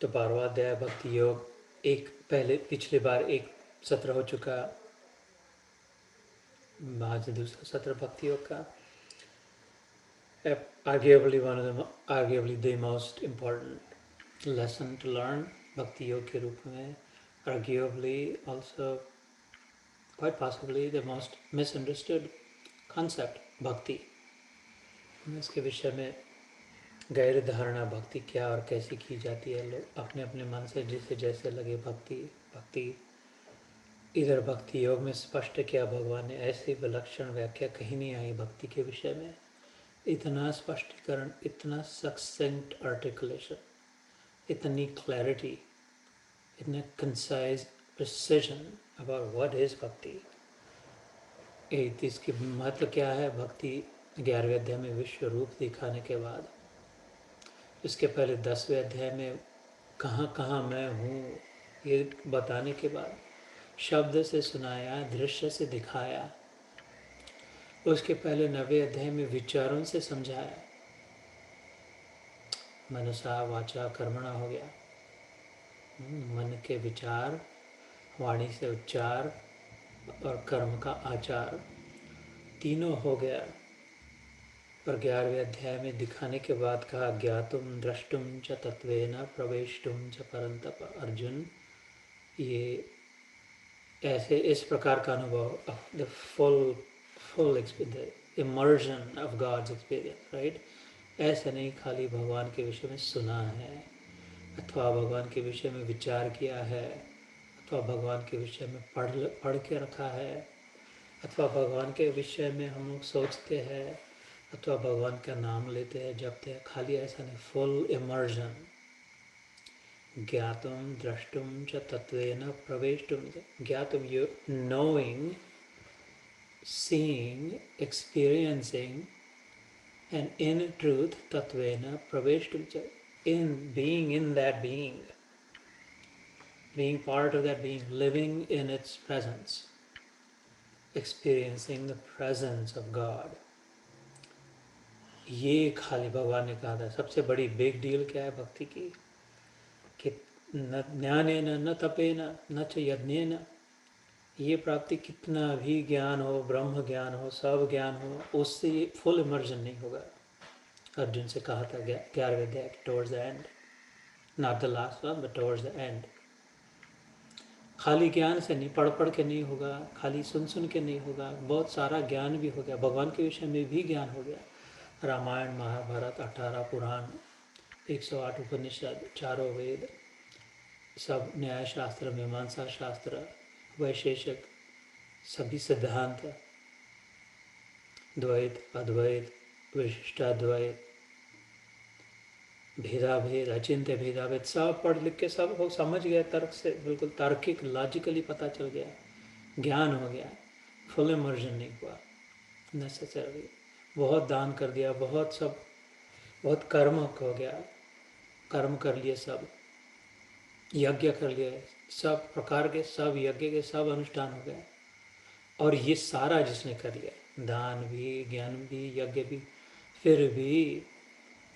तो 12वां अध्याय भक्ति योग एक पहले पिछले बार एक सत्र हो चुका, आज दूसरा सत्र भक्ति योग का। arguably the most important lesson to learn भक्ति योग के रूप में, arguably also quite possibly the most misunderstood concept भक्ति। इसके विषय में गैर धारणा भक्ति क्या और कैसे की जाती है, लोग अपने अपने मन से जिसे जैसे लगे भक्ति इधर भक्ति योग में स्पष्ट किया भगवान ने, ऐसी विलक्षण व्याख्या कहीं नहीं आई भक्ति के विषय में। इतना स्पष्टीकरण, इतना सक्सेंट आर्टिकुलेशन, इतनी क्लैरिटी, इतना concise precision about what is भक्ति, इसकी महत्व क्या है। भक्ति 11वें अध्याय में विश्व रूप दिखाने के बाद, इसके पहले 10वें अध्याय में कहाँ कहाँ मैं हूँ ये बताने के बाद, शब्द से सुनाया, दृश्य से दिखाया, उसके पहले 9वें अध्याय में विचारों से समझाया, मनसा वाचा कर्मणा हो गया, मन के विचार, वाणी से उच्चार और कर्म का आचार, तीनों हो गया। और 11वें अध्याय में दिखाने के बाद कहा, ज्ञातुम द्रष्टुम च तत्वेन प्रवेष्टुम च परंतप। अर्जुन, ये ऐसे इस प्रकार का अनुभव, the full emergence of God's experience, right. ऐसे नहीं खाली भगवान के विषय में सुना है, अथवा भगवान के विषय में विचार किया है, अथवा भगवान के विषय में पढ़ के रखा है, अथवा भगवान के विषय में हम लोग सोचते हैं, अथवा भगवान का नाम लेते हैं, जपते हैं, खाली ऐसा नहीं, फुल इमर्जन। ज्ञातुम द्रष्टुम च तत्वेन प्रवेष्टुम। ज्ञातुम, you knowing, seeing, experiencing, and in truth tatvena praveshtum cha, in being in that being part of that being, living in its presence, experiencing the presence of God। ये खाली भगवान ने कहा था। सबसे बड़ी बिग डील क्या है भक्ति की, कि न ज्ञानेन न तपेन न च यज्ञेन, ये प्राप्ति कितना भी ज्ञान हो, ब्रह्म ज्ञान हो, सब ज्ञान हो, उससे ये फुल इमर्जन नहीं होगा। अर्जुन से कहा था 11वें अध्याय towards the end, not the last one but towards the end. खाली ज्ञान से नहीं, पढ़ के नहीं होगा, खाली सुन के नहीं होगा, बहुत सारा ज्ञान भी हो गया, भगवान के विषय में भी ज्ञान हो गया। रामायण, महाभारत, 18 पुराण, 108 उपनिषद, चारों वेद, सब न्याय शास्त्र, मीमांसा शास्त्र, वैशेषिक, सभी सिद्धांत, द्वैत, अद्वैत, विशिष्टाद्वैत, भेदाभेद, अचिंत्य भेदाभेद, सब पढ़ लिख के सब हो समझ गया, तर्क से, बिल्कुल तार्किक लॉजिकली पता चल गया, ज्ञान हो गया, फुल इमर्जन नहीं हुआ नेसेसरी। बहुत दान कर दिया, बहुत सब, बहुत कर्म हो गया, कर्म कर लिए, सब यज्ञ कर लिए, सब प्रकार के सब यज्ञ के सब अनुष्ठान हो गए। और ये सारा जिसने कर लिया, दान भी, ज्ञान भी, यज्ञ भी, फिर भी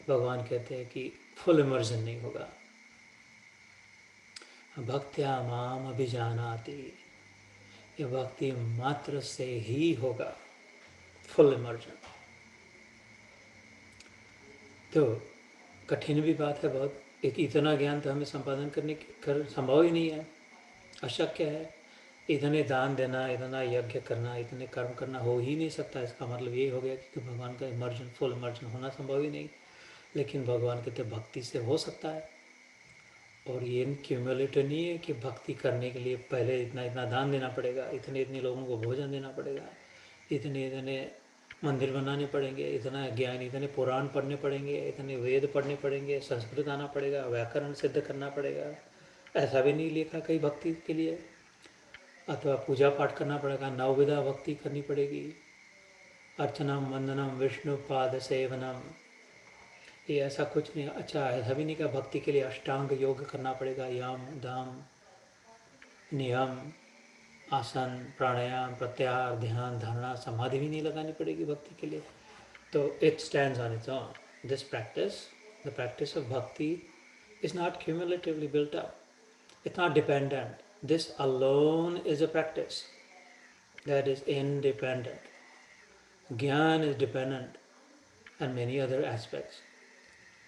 भगवान कहते हैं कि फुल इमर्जन नहीं होगा। भक्त्या माम अभिजानाति, ये भक्ति मात्र से ही होगा फुल इमर्जन। तो कठिन भी बात है बहुत, एक इतना ज्ञान तो हमें संपादन करने संभव ही नहीं है, अशक्य है। इतने दान देना, इतना यज्ञ करना, इतने कर्म करना हो ही नहीं सकता। इसका मतलब ये हो गया कि भगवान का इमर्जन, फुल इमर्जन होना संभव ही नहीं। लेकिन भगवान कहते भक्ति से हो सकता है। और ये क्यूमुलेटिव नहीं है कि भक्ति करने के लिए पहले इतना इतना दान देना पड़ेगा, इतने इतने लोगों को भोजन देना पड़ेगा, इतने इतने मंदिर बनाने पड़ेंगे, इतना ज्ञान, इतने पुराण पढ़ने पड़ेंगे, इतने वेद पढ़ने पड़ेंगे, संस्कृत आना पड़ेगा, व्याकरण सिद्ध करना पड़ेगा। ऐसा भी नहीं लिखा कहीं भक्ति के लिए। अथवा पूजा पाठ करना पड़ेगा, नवविधा भक्ति करनी पड़ेगी, अर्चनम वंदनम विष्णु पाद सेवनम, ये ऐसा कुछ नहीं। अच्छा, ऐसा भी नहीं कहा भक्ति के लिए अष्टांग योग करना पड़ेगा, यम दाम नियम, आसन, प्राणायाम, प्रत्याहार, ध्यान, धारणा, समाधि भी नहीं लगानी पड़ेगी भक्ति के लिए। तो it stands on its own. This practice, the practice of भक्ति It's not cumulatively built up. It's not dependent. This alone is a practice that is independent. Gyan is dependent on many other aspects.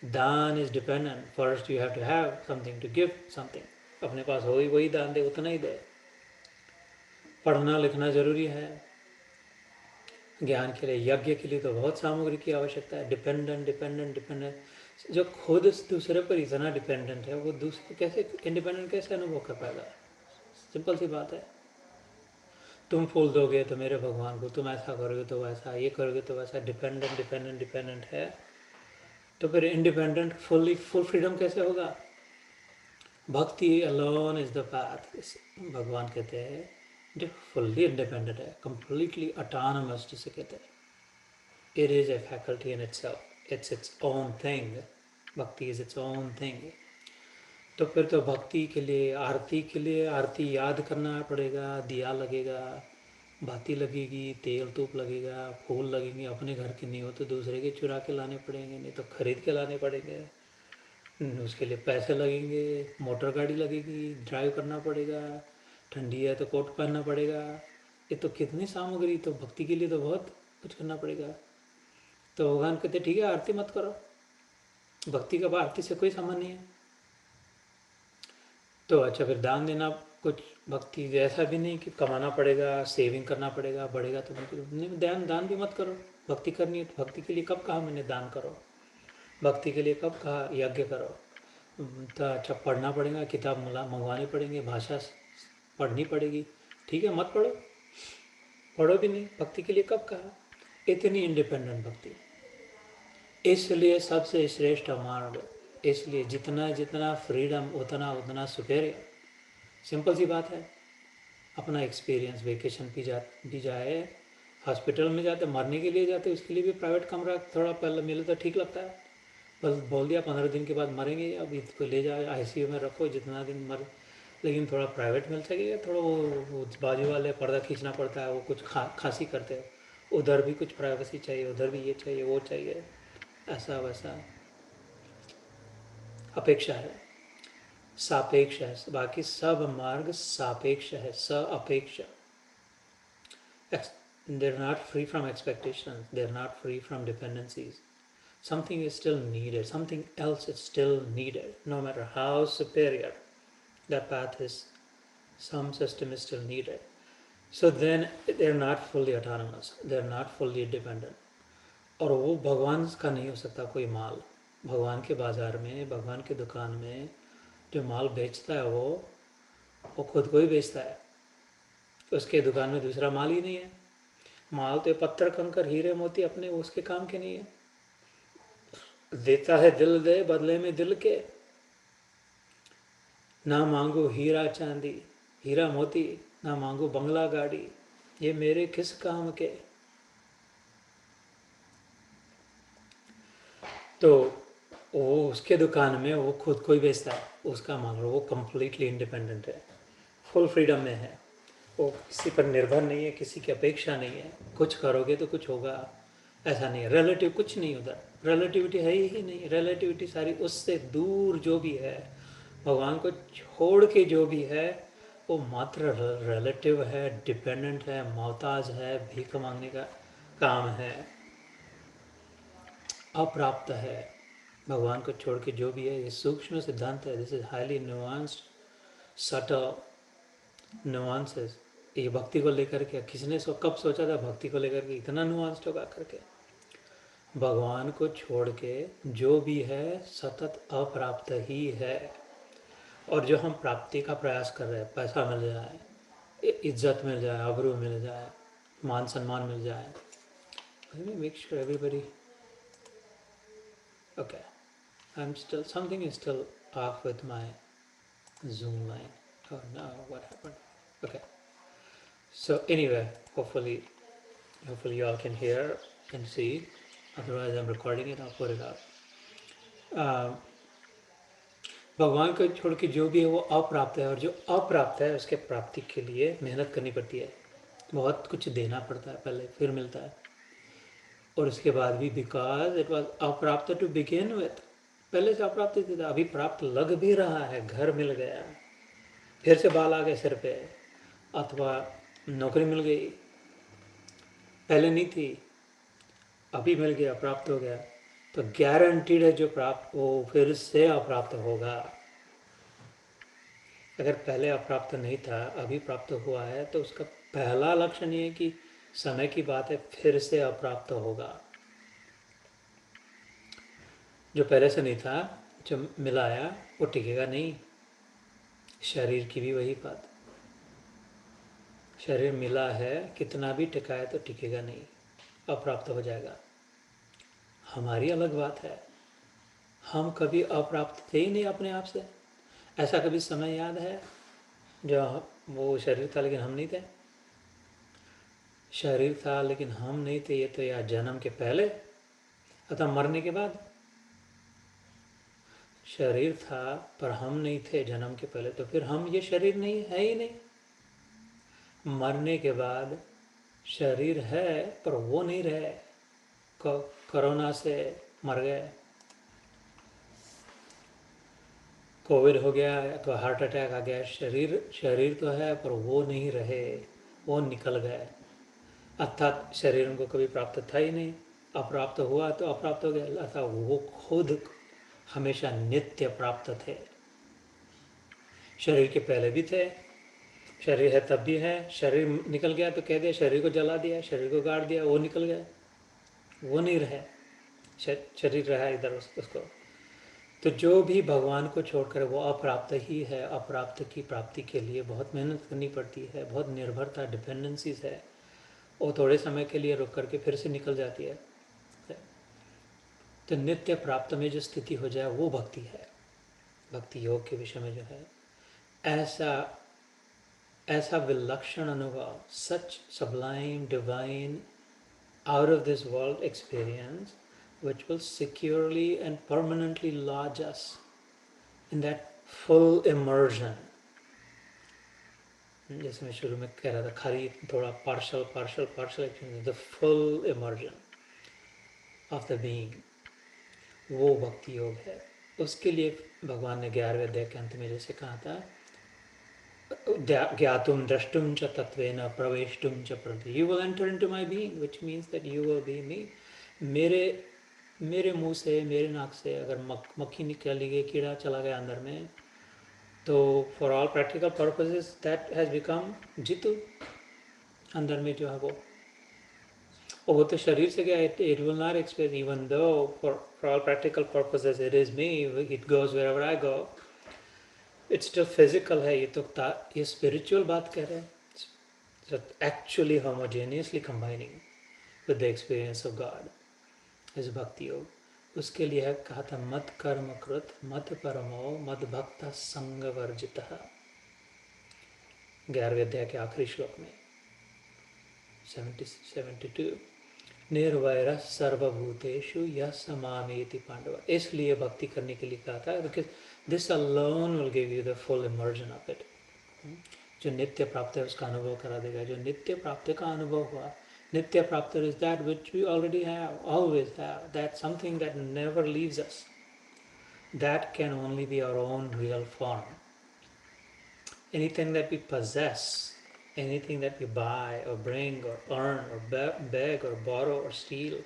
दान is dependent. First you have to have something to give something. अपने पास हो ही वही दान दे, उतना ही दे. पढ़ना लिखना जरूरी है. ज्ञान के लिए, यज्ञ के लिए तो बहुत सामग्री की आवश्यकता है. Dependent dependent dependent. जो खुद दूसरे पर इतना डिपेंडेंट है वो दूसरे कैसे इंडिपेंडेंट कैसे अनुभव कर पाएगा? सिंपल सी बात है. तुम फूल दोगे तो मेरे भगवान को, तुम ऐसा करोगे तो वैसा, ये करोगे तो वैसा. डिपेंडेंट डिपेंडेंट डिपेंडेंट है तो फिर इंडिपेंडेंट फुल फ्रीडम कैसे होगा? भक्ति अलोन इज द पाथ. भगवान कहते हैं जो फुल्ली इंडिपेंडेंट है, कंप्लीटली ऑटोनमस जिसे कहते हैं. It is a faculty in itself. It's its own thing. भक्ति इज इट्स ओन थिंग. तो फिर तो भक्ति के लिए, आरती के लिए, आरती याद करना पड़ेगा. दिया लगेगा, बाती लगेगी, तेल तूप लगेगा, फूल लगेंगे. अपने घर के नहीं हो तो दूसरे के चुरा के लाने पड़ेंगे, नहीं तो खरीद के लाने पड़ेंगे. उसके लिए पैसे लगेंगे, मोटर गाड़ी लगेगी, ड्राइव करना पड़ेगा. ठंडी है तो कोट पहनना पड़ेगा. ये तो कितनी सामग्री. तो भक्ति के लिए तो बहुत कुछ करना पड़ेगा. तो भगवान कहते ठीक है आरती मत करो. भक्ति का आरती से कोई संबंध नहीं है. तो अच्छा फिर दान देना कुछ भक्ति जैसा भी नहीं कि कमाना पड़ेगा, सेविंग करना पड़ेगा, बढ़ेगा तो नहीं. दान भी मत करो. भक्ति करनी है तो भक्ति के लिए कब कहा मैंने दान करो? भक्ति के लिए कब कहा यज्ञ करो? तो अच्छा पढ़ना पड़ेगा, किताब मंगवाने पड़ेंगे, भाषा पढ़नी पड़ेगी. ठीक है मत पढ़ो, पढ़ो भी नहीं. भक्ति के लिए कब कहा? इतनी इंडिपेंडेंट भक्ति. इसलिए सबसे श्रेष्ठ मार्ग. इसलिए जितना जितना फ्रीडम उतना उतना सुपेरियर. सिंपल सी बात है. अपना एक्सपीरियंस. वेकेशन भी जाए, हॉस्पिटल में जाते, मरने के लिए जाते, उसके लिए भी प्राइवेट कमरा थोड़ा पहले मिले तो ठीक लगता है. बस बोल दिया 15 दिन के बाद मरेंगे, अब इसको ले जाओ आईसीयू में रखो जितना दिन मर. लेकिन थोड़ा प्राइवेट मिल सकेगा. थोड़ा वो बाजू वाले पर्दा खींचना पड़ता है, वो कुछ खांसी करते हैं, उधर भी कुछ प्राइवेसी चाहिए, उधर भी ये चाहिए वो चाहिए. ऐसा वैसा अपेक्षा है, सापेक्ष है. बाकी सब मार्ग सापेक्ष है, सापेक्ष. They're not free from expectations. They're not free from dependencies. Something is still needed. Something else is still needed. No matter how superior that path is, some system is still needed. So then they're not fully autonomous. They're not fully dependent. और वो भगवान का नहीं हो सकता कोई माल. भगवान के बाज़ार में, भगवान की दुकान में जो माल बेचता है वो खुद को ही बेचता है. उसके दुकान में दूसरा माल ही नहीं है. माल तो पत्थर कंकर हीरे मोती अपने उसके काम के नहीं है. देता है दिल दे बदले में दिल के. ना मांगो हीरा चांदी हीरा मोती, ना मांगो बंगला गाड़ी, ये मेरे किस काम के. तो वो उसके दुकान में वो खुद को ही बेचता है उसका माल. वो कंप्लीटली इंडिपेंडेंट है, फुल फ्रीडम में है. वो किसी पर निर्भर नहीं है, किसी की अपेक्षा नहीं है. कुछ करोगे तो कुछ होगा, ऐसा नहीं है. रिलेटिव कुछ नहीं उधर. रिलेटिविटी है ही नहीं. रिलेटिविटी सारी उससे दूर जो भी है, भगवान को छोड़ के जो भी है वो मात्र रिलेटिव है, डिपेंडेंट है, मोहताज है, भीख मांगने का काम है, अप्राप्त है. भगवान को छोड़ के जो भी है, ये सूक्ष्म सिद्धांत है. This is highly nuanced, subtle nuances. ये भक्ति को लेकर के किसने कब सोचा था भक्ति को लेकर के इतना नुआंस्ड होगा करके? भगवान को छोड़ के जो भी है सतत अप्राप्त ही है. और जो हम प्राप्ति का प्रयास कर रहे हैं, पैसा मिल जाए, इज्जत मिल जाए, आबरू मिल जाए, मान सम्मान मिल जाए. Make sure everybody. Okay, something is still off with my Zoom line. Oh no, what happened? Okay, so anyway, hopefully you all can hear and see. Otherwise I'm recording it, I'll put it out. भगवान को छोड़ के जो भी है वो अप्राप्त है. और जो अप्राप्त है उसके प्राप्ति के लिए मेहनत करनी पड़ती है, बहुत कुछ देना पड़ता है पहले, फिर मिलता है. और उसके बाद भी बिकॉज इट वॉज अप्राप्त टू बिगिन विथ, पहले से अप्राप्त थी, अभी प्राप्त लग भी रहा है, घर मिल गया, फिर से बाल आ गए सिर पे, अथवा नौकरी मिल गई, पहले नहीं थी, अभी मिल गया, प्राप्त हो गया, तो गारंटीड है जो प्राप्त वो फिर से अप्राप्त होगा। अगर पहले अप्राप्त नहीं था, अभी प्राप्त हुआ है, तो उसका पहला लक्षण ये है कि समय की बात है, फिर से अप्राप्त होगा। जो पहले से नहीं था, जो मिलाया, वो टिकेगा नहीं। शरीर की भी वही बात, शरीर मिला है, कितना भी टिकाए तो टिकेगा नहीं, अप्राप्त हो जाएगा। हमारी अलग बात है, हम कभी अप्राप्त थे ही नहीं अपने आप से। ऐसा कभी समय याद है जो वो शरीर था लेकिन हम नहीं थे? शरीर था लेकिन हम नहीं थे, ये तो या जन्म के पहले अथवा मरने के बाद। शरीर था पर हम नहीं थे जन्म के पहले, तो फिर हम ये शरीर नहीं है ही नहीं। मरने के बाद शरीर है पर वो नहीं रहे, कोरोना से मर गए, कोविड हो गया अथवा हार्ट अटैक आ गया, शरीर शरीर तो है पर वो नहीं रहे, वो निकल गए। अर्थात शरीर उनको कभी प्राप्त था ही नहीं, अप्राप्त हुआ तो अप्राप्त हो गया, अर्थात वो खुद हमेशा नित्य प्राप्त थे। शरीर के पहले भी थे, शरीर है तब भी है, शरीर निकल गया तो कह दिया शरीर को जला दिया, शरीर को गाड़ दिया, वो निकल गया, वो नहीं रहे, शरीर रहा इधर उसको। तो जो भी भगवान को छोड़कर वो अप्राप्त ही है। अप्राप्त की प्राप्ति के लिए बहुत मेहनत करनी पड़ती है, बहुत निर्भरता, डिपेंडेंसीज है, वो थोड़े समय के लिए रुक करके फिर से निकल जाती है। तो नित्य प्राप्त में जो स्थिति हो जाए वो भक्ति है। भक्ति योग के विषय में जो है, ऐसा ऐसा विलक्षण अनुभव, सच sublime, divine, out of this world experience which will securely and permanently lodge us in that full immersion. जैसे मैं शुरू में कह रहा था, खाली थोड़ा partial the full emergence of the being, वो भक्ति योग है। उसके लिए भगवान ने 11वें अध्याय के अंत में जैसे कहा था, ज्ञातुम द्रष्टुम च तत्वेन प्रवेष्टुम च प्रति, you will enter into my being, which means that you will be me. मेरे मुंह से, मेरे नाक से अगर मक्खी निकली गई, कीड़ा चला गया अंदर में, तो for all practical purposes that has become जितु। अंदर में जो है वो तो शरीर से गया, it will not express, even though for all practical purposes it is me, it goes wherever I go, it's still physical है। ये स्पिरिचुअल बात कह रहे हैं, so actually homogeneously combining with the experience of God is bhakti योग। उसके लिए कहा था मत कर्म कृत मत परमो मद भक्त संग वर्जित, 11वें अध्याय के आखिरी श्लोक में 72, निर्वैर सर्वभूतेषु यः समामेति पांडव। इसलिए भक्ति करने के लिए कहा था, because this alone will give you the full emergence of it. जो नित्य प्राप्त है उसका अनुभव करा देगा। जो नित्य प्राप्ति का अनुभव हुआ, नित्य प्राप्त is that which we already have, always have, that something that never leaves us, that can only be our own real form. Anything that we possess, anything that we buy or bring or earn or beg or borrow or steal,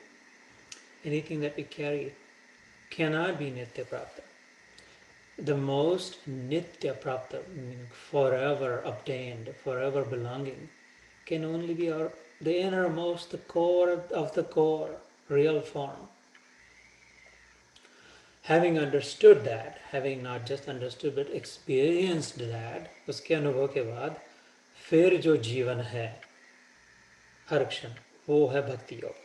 anything that we carry cannot be nitya prapta. The most nitya prapta, meaning forever obtained, forever belonging, can only be the innermost, the core of the core, real form. Having understood that, having not just understood but experienced that, उसके अनुभव के बाद फिर जो जीवन है हर क्षण, वो है भक्ति योग।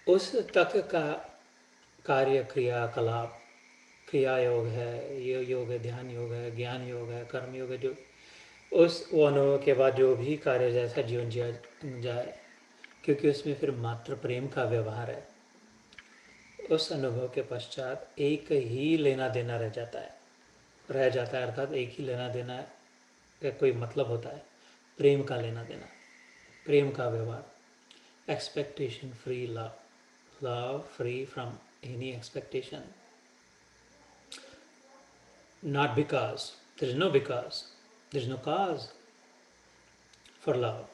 उस तक का कार्य क्रियाकलाप, क्रिया योग है, ये योग है, ध्यान योग है, ज्ञान योग है, कर्म योग है, जो उस वो अनुभव के बाद जो भी कार्य जैसा जीवन जिया जाए, क्योंकि उसमें फिर मात्र प्रेम का व्यवहार है, उस अनुभव के पश्चात एक ही लेना देना रह जाता है, अर्थात एक ही लेना देना का कोई मतलब होता है, प्रेम का लेना देना, प्रेम का व्यवहार, expectation free love, love free from any expectation. Not because. There is no because. There is no cause for love.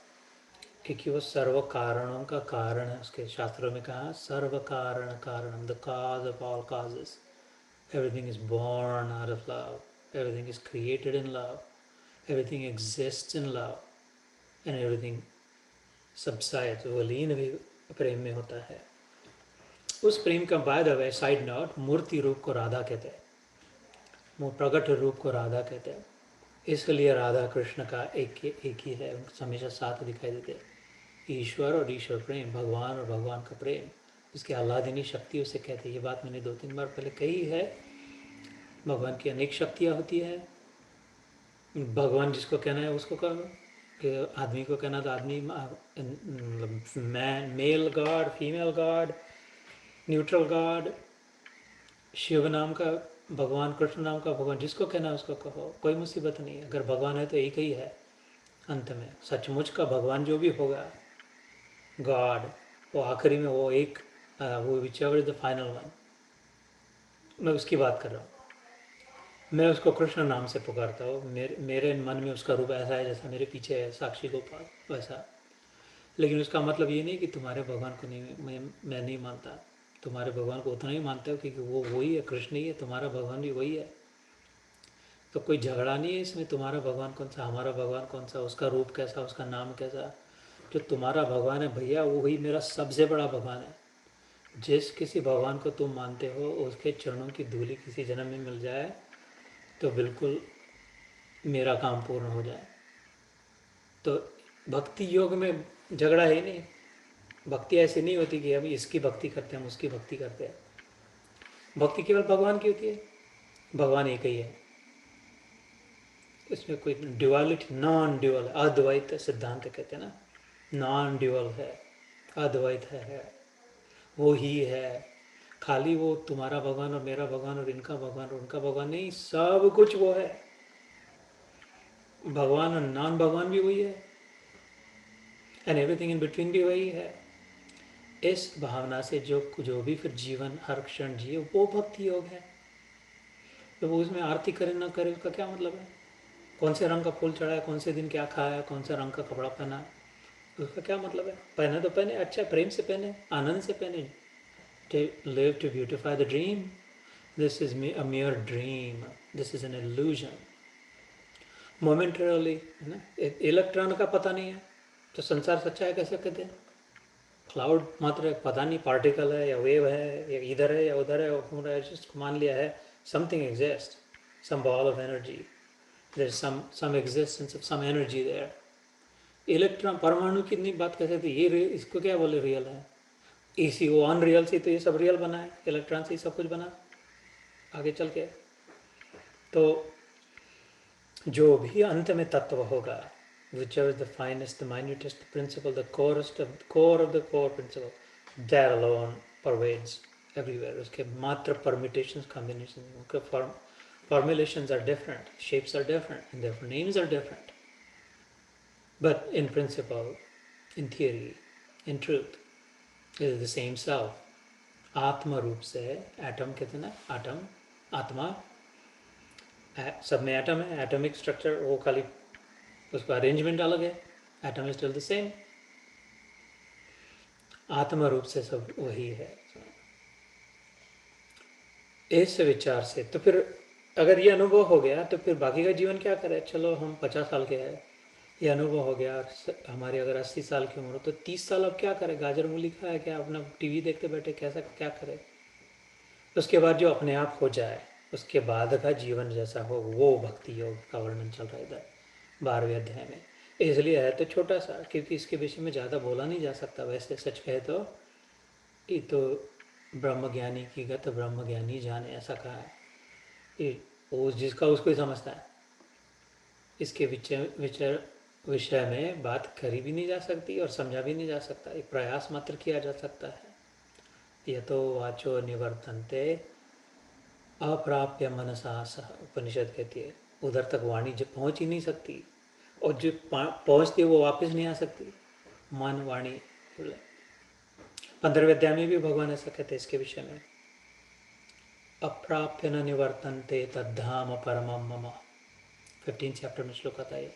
क्योंकि वो सर्व कारणों का कारण है. उसके शास्त्रों में कहा सर्व कारण कारणम, the cause of all causes. Everything is born out of love. Everything is created in love. Everything exists in love. And everything subsides. वो लीन भी प्रेम में होता है. उस प्रेम का by the way side note, मूर्ति रूप को राधा कहते हैं. वो प्रकट रूप को राधा कहते हैं. इसलिए राधा कृष्ण का एक ही है. उनको हमेशा साथ दिखाई देते हैं. ईश्वर और ईश्वर प्रेम, भगवान और भगवान का प्रेम, इसकी आह्लादिनी शक्ति उसे कहते हैं. ये बात मैंने 2-3 बार पहले कही है. भगवान की अनेक शक्तियाँ होती है. भगवान जिसको कहना है उसको कहो. कि आदमी को कहना तो आदमी, man, male god, female god, neutral god, Shiv नाम का भगवान, कृष्ण नाम का भगवान, जिसको कहना है उसको कहो. कोई मुसीबत नहीं है. अगर भगवान है तो एक ही है. अंत में सचमुच का भगवान जो भी होगा, गॉड, वो आखिरी में वो एक, वो whichever is the final one, मैं उसकी बात कर रहा हूँ. मैं उसको कृष्ण नाम से पुकारता हूँ. मेरे मन में उसका रूप ऐसा है जैसा मेरे पीछे है साक्षी गोपाल, वैसा. लेकिन उसका मतलब ये नहीं कि तुम्हारे भगवान को नहीं, मैं नहीं मानता. तुम्हारे भगवान को उतना ही मानते हो क्योंकि वो वही है, कृष्ण ही है. तुम्हारा भगवान भी वही है. तो कोई झगड़ा नहीं है इसमें. तुम्हारा भगवान कौन सा, हमारा भगवान कौन सा, उसका रूप कैसा, उसका नाम कैसा. जो तुम्हारा भगवान है भैया, वो वही मेरा सबसे बड़ा भगवान है. जिस किसी भगवान को तुम मानते हो, उसके चरणों की धूली किसी जन्म में मिल जाए तो बिल्कुल मेरा काम पूर्ण हो जाए. तो भक्ति योग में झगड़ा है नहीं. भक्ति ऐसी नहीं होती कि हम इसकी भक्ति करते हैं, हम उसकी भक्ति करते हैं. भक्ति केवल भगवान की होती है. भगवान एक ही है. इसमें कोई ड्युअलिटी, नॉन ड्युअल, अद्वैत सिद्धांत कहते हैं ना. नॉन ड्युअल है, अद्वैत है, वो ही है. खाली वो तुम्हारा भगवान और मेरा भगवान और इनका भगवान और उनका भगवान नहीं, सब कुछ वो है. भगवान और नॉन भगवान भी वही है, एंड एवरीथिंग इन बिटवीन भी वही है. इस भावना से जो भी फिर जीवन हर क्षण जिए, वो भक्ति योग है. तो वो उसमें आरती करे ना करे उसका क्या मतलब है. कौन से रंग का फूल चढ़ाया, कौन से दिन क्या खाया, कौन से रंग का कपड़ा पहना, उसका क्या मतलब है. पहने तो पहने, अच्छा प्रेम से पहने, आनंद से पहने. To live to beautify the dream. This is a mere dream. This is an illusion. Momentarily, है ना. इलेक्ट्रॉन का पता नहीं है तो संसार सच्चा है कैसे कहते हैं. क्लाउड मात्र पता नहीं पार्टिकल है या वेव है या इधर है या उधर है, और जस्ट मान लिया है something exist, some ball of energy. There is some existence of some energy there. Electron, परमाणु की नहीं बात कर सकते. ये इसको क्या बोले रियल है. इसी वो अनरियल से तो ये सब रियल बना है. इलेक्ट्रॉन से ही सब कुछ बना आगे चल के. तो जो भी अंत में तत्व होगा, whichever is the finest, the minutest principle, the core of the core principle, that alone pervades everywhere. उसके मात्र permutations, combinations, उनके formulations are different, shapes are different, and therefore names are different. But in principle, in theory, in truth, it is the same self. आत्म रूप से atom कहते हैं ना, atom, आत्मा, सब में एटम है. एटॉमिक स्ट्रक्चर वो खाली उसका अरेंजमेंट अलग है. Atom is still the same. आत्म रूप से सब वही है. इस विचार से तो फिर अगर ये अनुभव हो गया तो फिर बाकी का जीवन क्या करें. चलो हम 50 साल के हैं, ये अनुभव हो गया. हमारी अगर 80 साल की उम्र हो तो 30 साल अब क्या करें. गाजर मूली खाए क्या, अपना टीवी देखते बैठे, कैसा क्या करें. उसके बाद जो अपने आप हो जाए, उसके बाद का जीवन जैसा हो, वो भक्ति योग का वर्णन चल रहा है इधर 12वें अध्याय में. इसलिए है तो छोटा सा, क्योंकि इसके विषय में ज़्यादा बोला नहीं जा सकता. वैसे सच कहे तो ये तो ब्रह्मज्ञानी की गत ब्रह्मज्ञानी जाने, ऐसा कहा है. ये वो जिसका उसको ही समझता है. इसके विषय में बात करी भी नहीं जा सकती और समझा भी नहीं जा सकता. एक प्रयास मात्र किया जा सकता है. यह तो वाचो निवर्तन्ते अप्राप्य मनसा सह, उपनिषद कहती है. उधर तक वाणी जब पहुंच ही नहीं सकती, और जो पहुंचती है वो वापस नहीं आ सकती. मन वाणी. 15वें अध्याय में भी भगवान ऐसा कहते हैं इसके विषय में. अप्राप्य न निवर्तन्ते तद्धाम परमम मम। 15 चैप्टर में श्लोक आता है।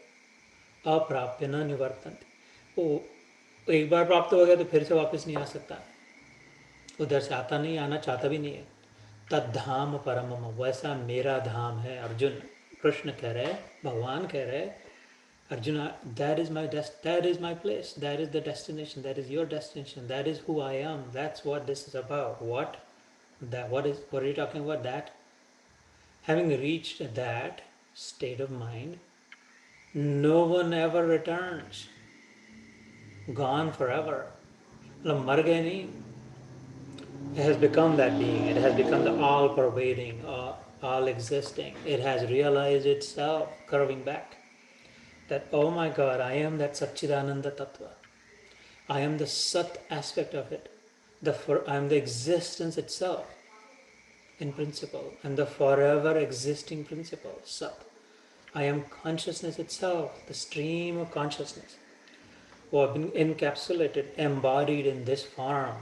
अप्राप्य न निवर्तन्ते, वो एक बार प्राप्त हो गया तो फिर से वापस नहीं आ सकता, उधर से आता नहीं, आना चाहता भी नहीं है। तद्धाम परमम, वैसा मेरा धाम है। अर्जुन, कृष्ण कह रहे, भगवान कह रहे, Arjun, that is my that is my place, that is the destination, that is your destination, that is who I am, that's what this is about. What are you talking about? That having reached that state of mind, no one ever returns, gone forever, मतलब मर गए नहीं, it has become that being, it has become the all pervading, all existing, it has realized itself curving back, that oh my God, I am that Satchidananda Tattva, I am the Sat aspect of it, I am the existence itself in principle, and the forever existing principle, Sat. I am consciousness itself, the stream of consciousness, वो have been encapsulated, embodied in this form.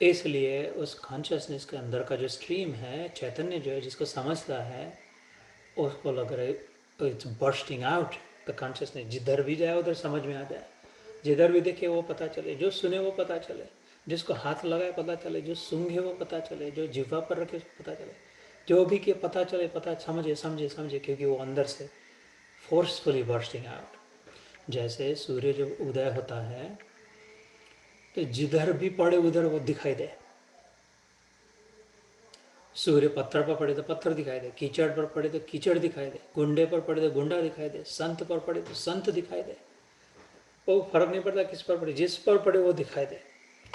इसलिए उस consciousness के अंदर का जो stream है, चैतन्य जो है, जिसको समझता है, उसको लग रहा है it's bursting out the consciousness. जिधर भी जाए उधर समझ में आ जाए, जिधर भी देखे वो पता चले, जो सुने वो पता चले, जिसको हाथ लगाए पता चले, जो सूंघे वो पता चले, जो जिह्वा पर रखे पता चले, जो भी के पता चले, पता समझे समझे समझे, क्योंकि वो अंदर से फोर्सफुली बर्स्टिंग आउट। जैसे सूर्य जब उदय होता है तो जिधर भी पड़े उधर वो दिखाई दे। सूर्य पत्थर पर पड़े तो पत्थर दिखाई दे, कीचड़ पर पड़े तो कीचड़ दिखाई दे, गुंडे पर पड़े तो गुंडा दिखाई दे, संत पर पड़े तो संत दिखाई दे। वो फर्क नहीं पड़ता किस पर पड़े, जिस पर पड़े वो दिखाई दे,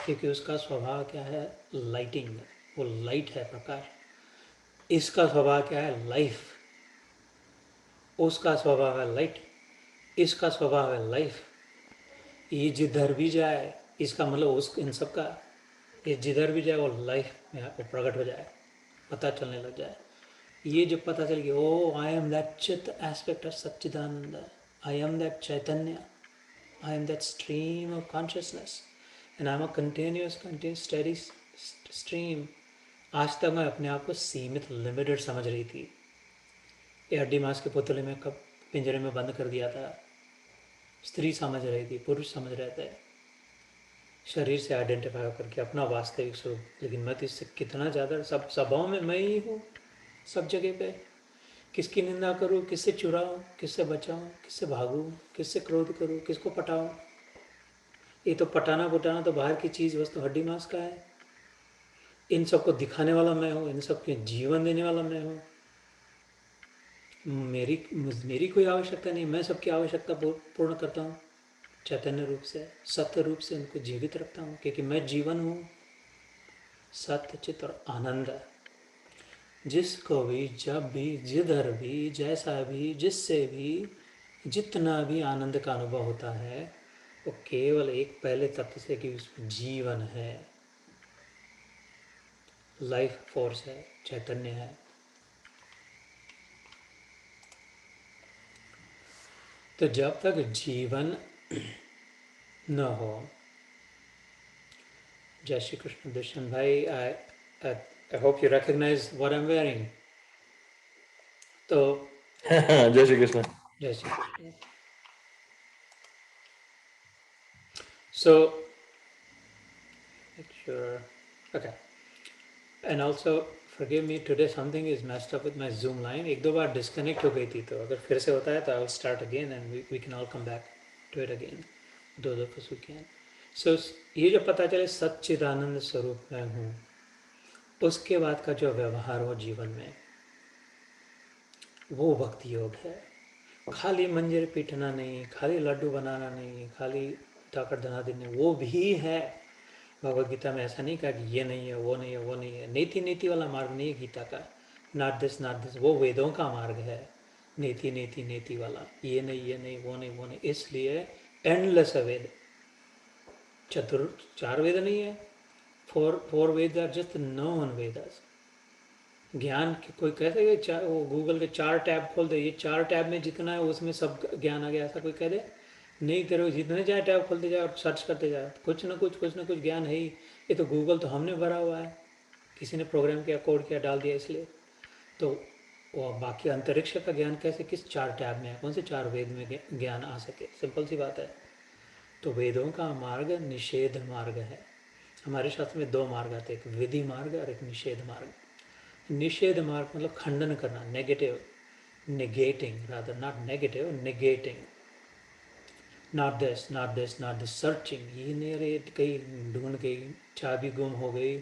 क्योंकि उसका स्वभाव क्या है? लाइटिंग, वो लाइट है, प्रकाश। इसका स्वभाव क्या है? लाइफ। उसका स्वभाव है लाइट, इसका स्वभाव है लाइफ। ये जिधर भी जाए, इसका मतलब उस इन सब का, ये जिधर भी जाए वो लाइफ में वो प्रकट हो जाए, पता चलने लग जाए। ये जो पता चल गया, ओ आई एम दैट चित aspect of Sachchidanand, I am that Chaitanya, I am that stream of consciousness, and I am a continuous study stream. आज तक मैं अपने आप को सीमित, लिमिटेड समझ रही थी। ये हड्डी मांस के पुतले में कब पिंजरे में बंद कर दिया था, स्त्री समझ रही थी, पुरुष समझ रहे थे, शरीर से आइडेंटिफाई होकर के अपना वास्तविक स्वरूप। लेकिन मैं तो इससे कितना ज़्यादा, सब सभाओं में मैं ही हूँ, सब जगह पे। किसकी निंदा करूँ, किससे चुराऊँ, किससे बचाऊँ, किससे भागूँ, किससे क्रोध करूँ, किसको पटाऊँ? ये तो पटाना पुटाना तो बाहर की चीज़, वस्तु हड्डी मांस का है। इन सबको दिखाने वाला मैं हूँ, इन सबके जीवन देने वाला मैं हूँ। मेरी कोई आवश्यकता नहीं, मैं सबकी आवश्यकता पूर्ण करता हूँ चैतन्य रूप से, सत्य रूप से उनको जीवित रखता हूँ, क्योंकि मैं जीवन हूँ, सत्य, चित्त और आनंद। जिसको भी, जब भी, जिधर भी, जैसा भी, जिससे भी, जितना भी आनंद का अनुभव होता है, वो केवल एक पहले तत्व से कि उसमें जीवन है, लाइफ फोर्स है, चैतन्य है। तो जब तक जीवन न हो, जय श्री कृष्ण दुष्यंत भाई, I hope you recognise what I am wearing. तो जय श्री कृष्ण। जय Shri Krishna. So make sure, okay, and also forgive me, today something is messed up with my Zoom line. एक दो बार डिस्कनेक्ट हो गई थी, तो अगर फिर से होता है तो I will start again and we can all come back to it again, दो दो फसू कैन। सो ये जो पता चले सच्चिदानंद स्वरूप में हूँ, उसके बाद का जो व्यवहार हो जीवन में, वो भक्ति योग है। खाली मंदिर पीटना नहीं, खाली लड्डू बनाना नहीं, खाली ताकत धनादि नहीं, वो भी है। भगवद गीता में ऐसा नहीं कहा कि ये नहीं है, वो नहीं है, वो नहीं है। नीति नीति वाला मार्ग नहीं है गीता का, नॉट दिस नॉट दिस, वो वेदों का मार्ग है। नीति नीति नीति वाला, ये नहीं, ये नहीं, वो नहीं, वो नहीं। इसलिए एंडलेस है वेद, चार वेद नहीं है, four Veda are just known Vedas. ज्ञान की कोई कहते हैं, वो गूगल के 4 टैब खोल दे, ये 4 टैब में जितना है उसमें सब ज्ञान आ गया, ऐसा कोई कह दे? नहीं करो, जितने चाहे टैब खोलते जाओ और सर्च करते जाओ, कुछ ना कुछ ज्ञान है ही। ये तो गूगल तो हमने भरा हुआ है किसी ने प्रोग्राम किया, कोड किया, डाल दिया इसलिए। तो वो बाकी अंतरिक्ष का ज्ञान कैसे, किस 4 टैब में है, कौन से 4 वेद में ज्ञान आ सके? सिंपल सी बात है। तो वेदों का मार्ग निषेध मार्ग है। हमारे शास्त्र में 2 मार्ग आते हैं, एक विधि मार्ग और एक निषेध मार्ग। निषेध मार्ग मतलब खंडन करना, negative, negating, rather not negative, negating, not this, not this, not this, searching. ये नहीं, अरे कहीं ढूंढ गई, चाबी गुम हो गई,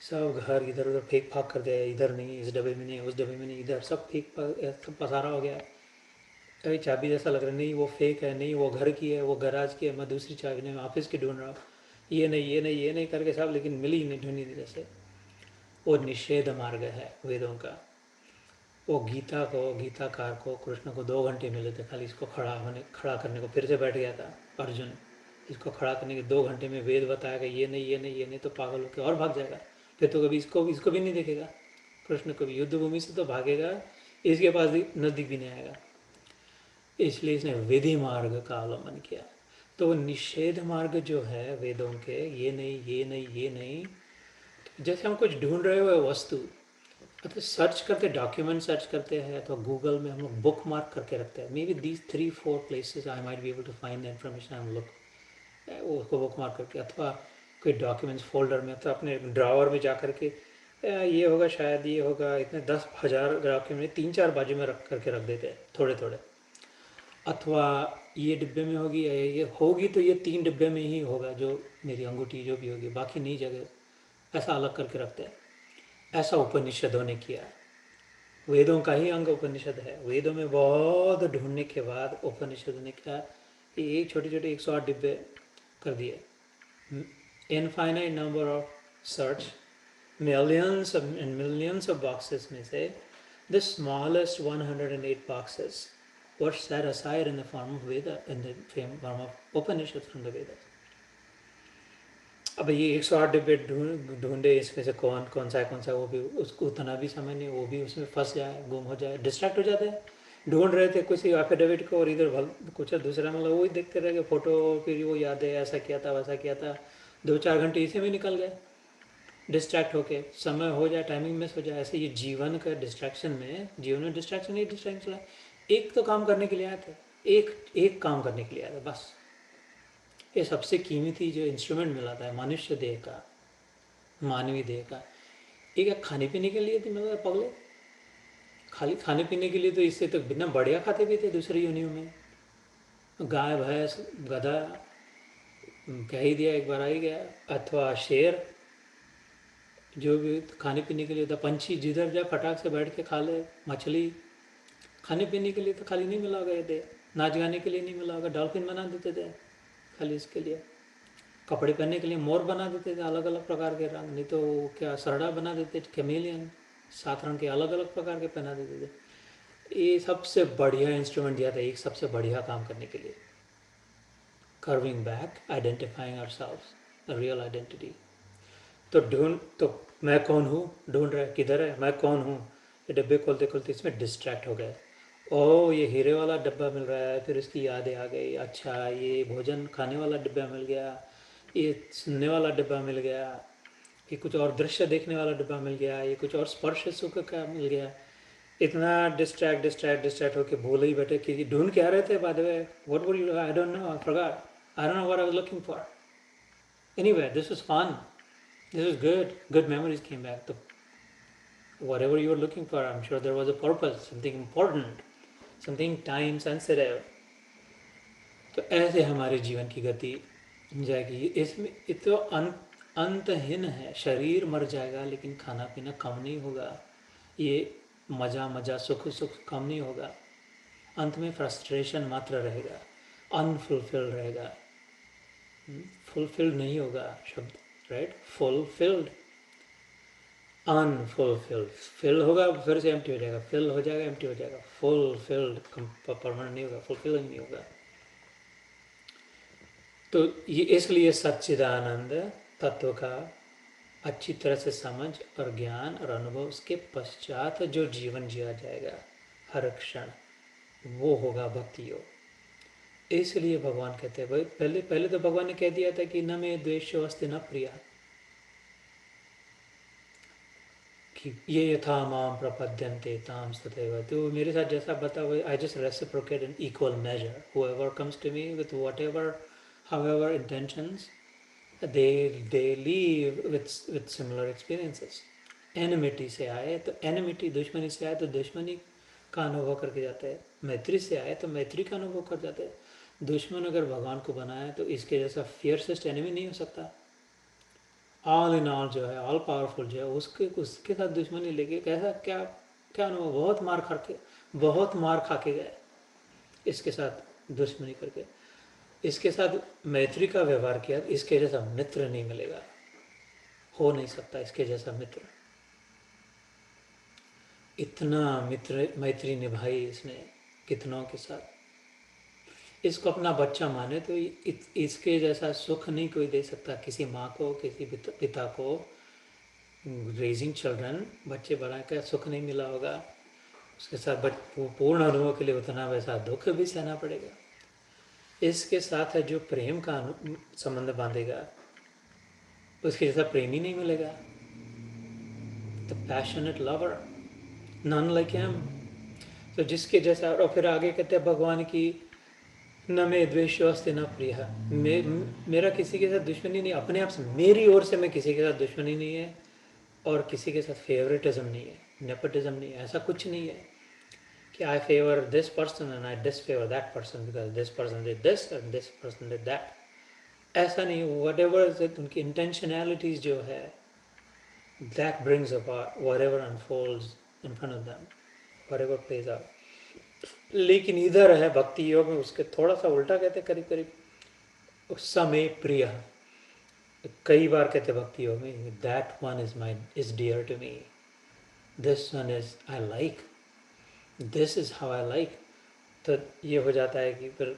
सब घर इधर उधर फेंक फाक कर दिया, इधर नहीं, इस डब्बे में नहीं, उस डब्बे में नहीं, इधर सब सब पसारा हो गया। अरे चाबी जैसा लग रहा है, नहीं वो फेक है, नहीं वो घर की है, वो गराज की है, मैं दूसरी चाबी नहीं, मैं ऑफिस की ढूंढ रहा हूँ, ये नहीं, ये नहीं, ये नहीं करके सब, लेकिन मिली नहीं, ढूंढी नहीं जैसे। वो निषेध मार्ग है वेदों का। वो गीताकार को कृष्ण को 2 घंटे मिले थे खाली इसको खड़ा करने को। फिर से बैठ गया था अर्जुन, इसको खड़ा करने के 2 घंटे में वेद बताया कि ये नहीं, ये नहीं, ये नहीं, तो पागल होकर और भाग जाएगा। फिर तो कभी इसको भी नहीं देखेगा। कृष्ण कभी युद्ध भूमि से तो भागेगा, इसके पास भी नज़दीक भी नहीं आएगा। इसलिए इसने विधि मार्ग का अवलंबन किया। तो वो निषेध मार्ग जो है वेदों के, ये नहीं, ये नहीं, ये नहीं, जैसे हम कुछ ढूंढ रहे हो वस्तु, तो सर्च करते, डॉक्यूमेंट सर्च करते हैं, तो गूगल में हम लोग बुक मार्क करके रखते हैं। Maybe these 3-4 places I might be able to find the information, हम लोग उसको बुक मार्क करके, अथवा कोई डॉक्यूमेंट्स फोल्डर में, तो अपने ड्रावर में जा करके ये होगा शायद, ये होगा, इतने 10,000 डॉक्यूमेंट 3-4 बाजू में रख करके रख देते हैं थोड़े थोड़े। अथवा ये डिब्बे में होगी, ये होगी तो ये 3 डिब्बे में ही होगा, जो मेरी अंगूठी जो भी होगी, बाकी नहीं जगह, ऐसा अलग करके रखते हैं। ऐसा उपनिषदों ने किया। वेदों का ही अंग उपनिषद है। वेदों में बहुत ढूंढने के बाद उपनिषद ने क्या, ये छोटे छोटे 108 डिब्बे कर दिए। Infinite number of search, millions and millions of boxes में से the smallest 108 boxes were set aside in the form of Veda, in the form of Upanishad from the Veda. अब ये 108 डिब्बे ढूंढे, इसमें से कौन कौन सा है, कौन सा, वो भी उसको उतना भी समय नहीं, वो भी उसमें फंस जाए, गुम हो जाए, डिस्ट्रैक्ट हो जाते हैं। ढूंढ रहे थे किसी एफिडेविट को और इधर भल कुछ दूसरा, मतलब वही देखते रह गए फोटो, फिर वो याद है ऐसा किया था, वैसा किया था, 2-4 घंटे इसी में निकल गए, डिस्ट्रैक्ट होके, समय हो जाए, टाइमिंग मिस हो जाए। ऐसे ये जीवन का डिस्ट्रैक्शन में, जीवन में डिस्ट्रैक्शन ही डिस्ट्रैक्शन है। एक तो काम करने के लिए आए थे, एक एक काम करने के लिए आए थे बस। ये सबसे कीमती जो इंस्ट्रूमेंट मिला था मनुष्य देह का, मानवीय देह का, एक खाने पीने के लिए थी, मतलब पगले, खाली खाने पीने के लिए तो इससे तो बिना बढ़िया खाते भी थे दूसरी योनियों में। गाय भैंस गधा कह ही दिया, एक बार आ ही गया, अथवा शेर, जो भी खाने पीने के लिए था। पंछी जिधर जाए फटाक से बैठ के खा ले। मछली खाने पीने के लिए तो खाली नहीं मिला होगा ये दे, नाच गाने के लिए नहीं मिला होगा, डॉल्फिन बना देते थे खाली इसके लिए। कपड़े पहनने के लिए मोर बना देते थे अलग अलग प्रकार के रंग, नहीं तो क्या सरड़ा बना देते थे, कैमेलियन, 7 रंग के अलग अलग प्रकार के पहना देते थे। ये सबसे बढ़िया इंस्ट्रूमेंट दिया था एक सबसे बढ़िया काम करने के लिए, curving back, identifying ourselves, real identity. तो तो मैं कौन हूँ ढूंढ रहे, किधर है, मैं कौन हूँ। ये डब्बे खोलते खोलते इसमें डिस्ट्रैक्ट हो गए। ओ ये हीरे वाला डब्बा मिल रहा है, फिर इसकी यादें आ गई, अच्छा ये भोजन खाने वाला डिब्बा मिल गया, ये सुनने वाला डिब्बा मिल गया, ये कुछ और दृश्य देखने वाला डिब्बा मिल गया, ये कुछ और स्पर्श सुख का मिल गया। इतना डिस्ट्रैक्ट डिस्ट्रैक्ट डिस्ट्रैक्ट होकर भूल ही बैठे कि ढूंढ क्या रहे थे। By the way what were you, I don't know, I forgot, I don't know what I was looking for. Anyway this was fun, this was good, good memories came back. तो whatever you were looking for, I'm sure there was a purpose, something important, something time sensitive। तो ऐसे हमारे जीवन की गति जाएगी। इसमें ये तो अंतहीन है। शरीर मर जाएगा लेकिन खाना पीना कम नहीं होगा, ये मज़ा मज़ा सुख सुख कम नहीं होगा। अंत में फ्रस्ट्रेशन मात्र रहेगा, अनफुलफिल्ड रहेगा। फुलफिल्ड नहीं होगा शब्द, राइट, फुलफिल्ड, अनफुलफिल्ड, फिल होगा फिर से एम्प्टी हो जाएगा, फिल हो जाएगा एम्प्टी हो जाएगा, फुलफिल्ड परमानेंट नहीं होगा, फुलफिलिंग नहीं होगा। तो ये इसलिए सच्चिदानंद तत्व का अच्छी तरह से समझ और ज्ञान और अनुभव, उसके पश्चात जो जीवन जिया जाएगा हर क्षण, वो होगा भक्ति योग। इसलिए भगवान कहते हैं भाई, पहले पहले तो भगवान ने कह दिया था कि न मैं द्वेषो अस्ति न प्रिया। कि ये यथा माम प्रपद्यन्ते ताम तथैव, तो मेरे साथ जैसा बता हुआ, I just reciprocate in equal major, whoever comes to me with whatever, however intentions, they leave with similar experiences. Enmity से आए तो एनिमिटी, दुश्मनी से आए तो दुश्मनी का अनुभव करके जाते हैं, मैत्री से आए तो मैत्री का अनुभव कर जाते हैं। दुश्मन अगर भगवान को बनाए तो इसके जैसा फियरसेस्ट एनिमी नहीं हो सकता। ऑल इन ऑल जो है, ऑल पावरफुल जो है, उसके साथ दुश्मनी लेके कैसा क्या क्या अनुभव, बहुत मार खा के गए इसके साथ दुश्मनी करके। इसके साथ मैत्री का व्यवहार किया, इसके जैसा मित्र नहीं मिलेगा, हो नहीं सकता इसके जैसा मित्र। इतना मित्र मैत्री निभाई इसने कितनों के साथ, इसको अपना बच्चा माने तो इसके जैसा सुख नहीं कोई दे सकता किसी माँ को, किसी पिता को। रेजिंग चिल्ड्रन, बच्चे बढ़ा कर सुख नहीं मिला होगा, उसके साथ पूर्ण अनुभव के लिए उतना वैसा दुख भी सहना पड़ेगा। इसके साथ है जो प्रेम का संबंध बांधेगा, उसके जैसा प्रेमी नहीं मिलेगा। The passionate lover, none like him. तो जिसके जैसा, और फिर आगे कहते हैं भगवान की, न मे द्वेषोस्ति न प्रिय, मेरा किसी के साथ दुश्मनी नहीं, अपने आप से मेरी ओर से मैं किसी के साथ दुश्मनी नहीं है, और किसी के साथ फेवरेटिज्म नहीं है, नेपोटिज्म नहीं है, ऐसा कुछ नहीं है कि I favour this person and I disfavour that person because this person did this and this person did that. ऐसा नहीं, वट एवर उनकी इंटेंशनैलिटीज जो है, that brings about whatever unfolds in front of them, whatever plays out. लेकिन इधर है भक्ति योग में उसके थोड़ा सा उल्टा कहते, करीब करीब समय प्रिय। कई बार कहते भक्ति योग में, that one is dear to me, this one is I like, this is how I like. तो ये हो जाता है कि फिर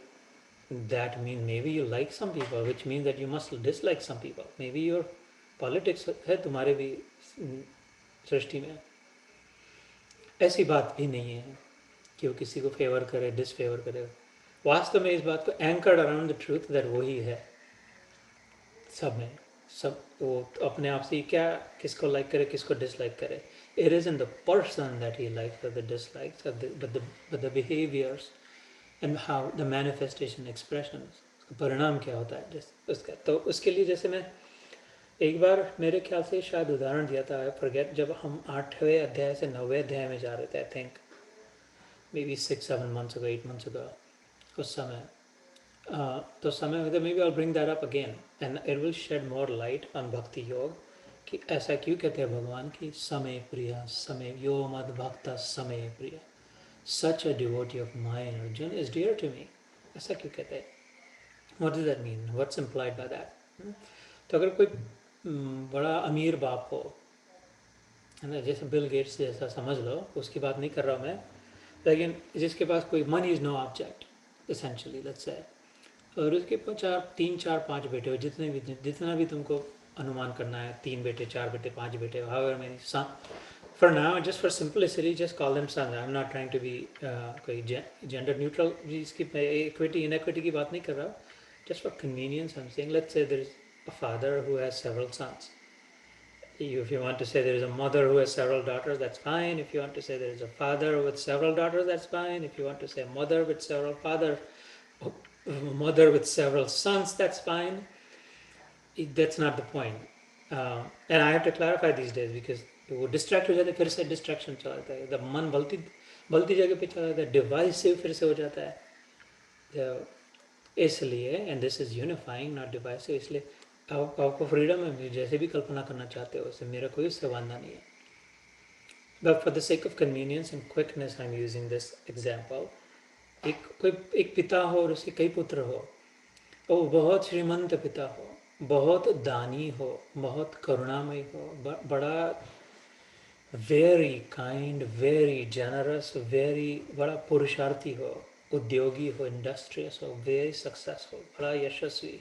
that mean maybe you like some people, which mean that you must dislike some people, maybe your politics है तुम्हारे भी सृष्टि में। ऐसी बात भी नहीं है कि वो किसी को फेवर करे, डिसफेवर करे। वास्तव में इस बात को anchored around the truth that वही है सब में, सब वो अपने आप से क्या, किसको लाइक करे, किसको डिसलाइक करे। It is in the person that he likes और the dislikes, but the behaviours and how the manifestation expression, परिणाम क्या होता है जिस उसका। तो उसके लिए जैसे मैं एक बार मेरे ख्याल से शायद उदाहरण दिया था, आई फॉरगेट, जब हम 8वें अध्याय से 9वें अध्याय में जा रहे थे, I think may be 6-7 months ago, 8 months ago, उस समय तो समय में, maybe I bring that up again and it will shed more light on Bhakti Yoga, कि ऐसा क्यों कहते हैं भगवान की समय प्रिय, समय यो मद भक्त समय प्रिय, such a devotee of mine Arjun is dear to me. ऐसा क्यों कहते हैं, what does that mean, what's implied by that. तो अगर कोई बड़ा अमीर बाप हो, है ना, जैसे बिल गेट्स जैसा समझ लो, उसकी बात नहीं कर रहा हूँ मैं, लेकिन जिसके पास कोई money is no object essentially, let's say, और उसके पास 3-4-5 बेटे हो, जितना भी तुमको अनुमान करना है, 3 बेटे, 4 बेटे, 5 बेटे, however many son, for now just for simplicity just call them sons, I'm not trying to be कोई जेंडर न्यूट्रल इसकी इक्विटी इनइक्विटी की बात नहीं कर रहा, just for convenience I'm saying, let's say there is a father who has several sons. If you want to say there is a mother who has several daughters, that's fine. If you want to say there is a father with several daughters, that's fine. If you want to say mother with several mother with several sons, that's fine. That's not the point. And I have to clarify these days because वो distract हो जाते, फिर से distraction चला जाता है, जब मन बलती जगह पे चला जाता है, डिवाइसिव फिर से हो जाता है। इसलिए and this is unifying not divisive, इसलिए आपको फ्रीडम है, जैसे भी कल्पना करना चाहते हो उससे, मेरा कोई उससे वादा नहीं है। But for the sake of convenience and quickness I am using this example. एक पिता हो और उसके कई पुत्र हो, वो बहुत श्रीमंत पिता हो, बहुत दानी हो, बहुत करुणामय हो, बड़ा very kind, very generous, very बड़ा पुरुषार्थी हो, उद्योगी हो, इंडस्ट्रियस हो, वेरी सक्सेसफुल, बड़ा यशस्वी,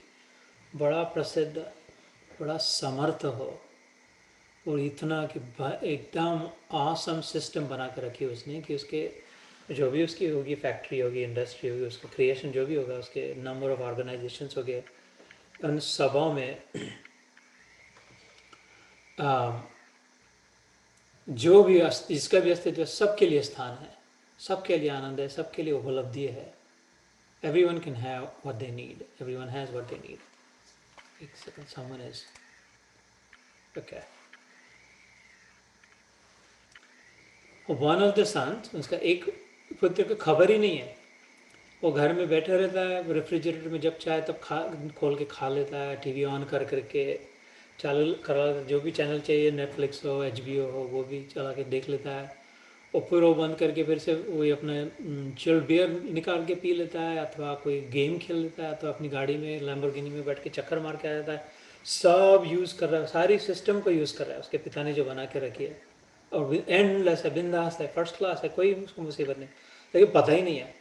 बड़ा प्रसिद्ध, बड़ा समर्थ हो, और इतना कि एकदम ऑसम सिस्टम बना कर रखी उसने कि उसके जो भी उसकी होगी, फैक्ट्री होगी, इंडस्ट्री होगी, उसका क्रिएशन जो भी होगा, उसके नंबर ऑफ ऑर्गेनाइजेशंस हो गए, उन सबों में जो भी जिसका भी अस्तित्व है, सबके लिए स्थान है, सबके लिए आनंद है, सबके लिए उपलब्धि है. Everyone can have what they need. Everyone has what they need. एक second, someone is okay. One of the sons, उसका एक पुत्र को खबर ही नहीं है. वो घर में बैठा रहता है, रेफ्रिजरेटर में जब चाहे तब खोल के खा लेता है, टीवी ऑन कर करके चालू करा, जो भी चैनल चाहिए, नेटफ्लिक्स हो, HBO हो, वो भी चला के देख लेता है. और फिर वो बंद करके फिर से वही अपना चिल्ड बियर निकाल के पी लेता है, अथवा कोई गेम खेल लेता है, तो अपनी गाड़ी में लैम्बोर्गिनी में बैठ के चक्कर मार के आ जाता है. सब यूज़ कर रहा है, सारी सिस्टम को यूज़ कर रहा है उसके पिता ने जो बना के रखी है. और एंडलेस है, बिंदास है, फर्स्ट क्लास है, कोई उसको मुसीबत नहीं. लेकिन पता ही नहीं है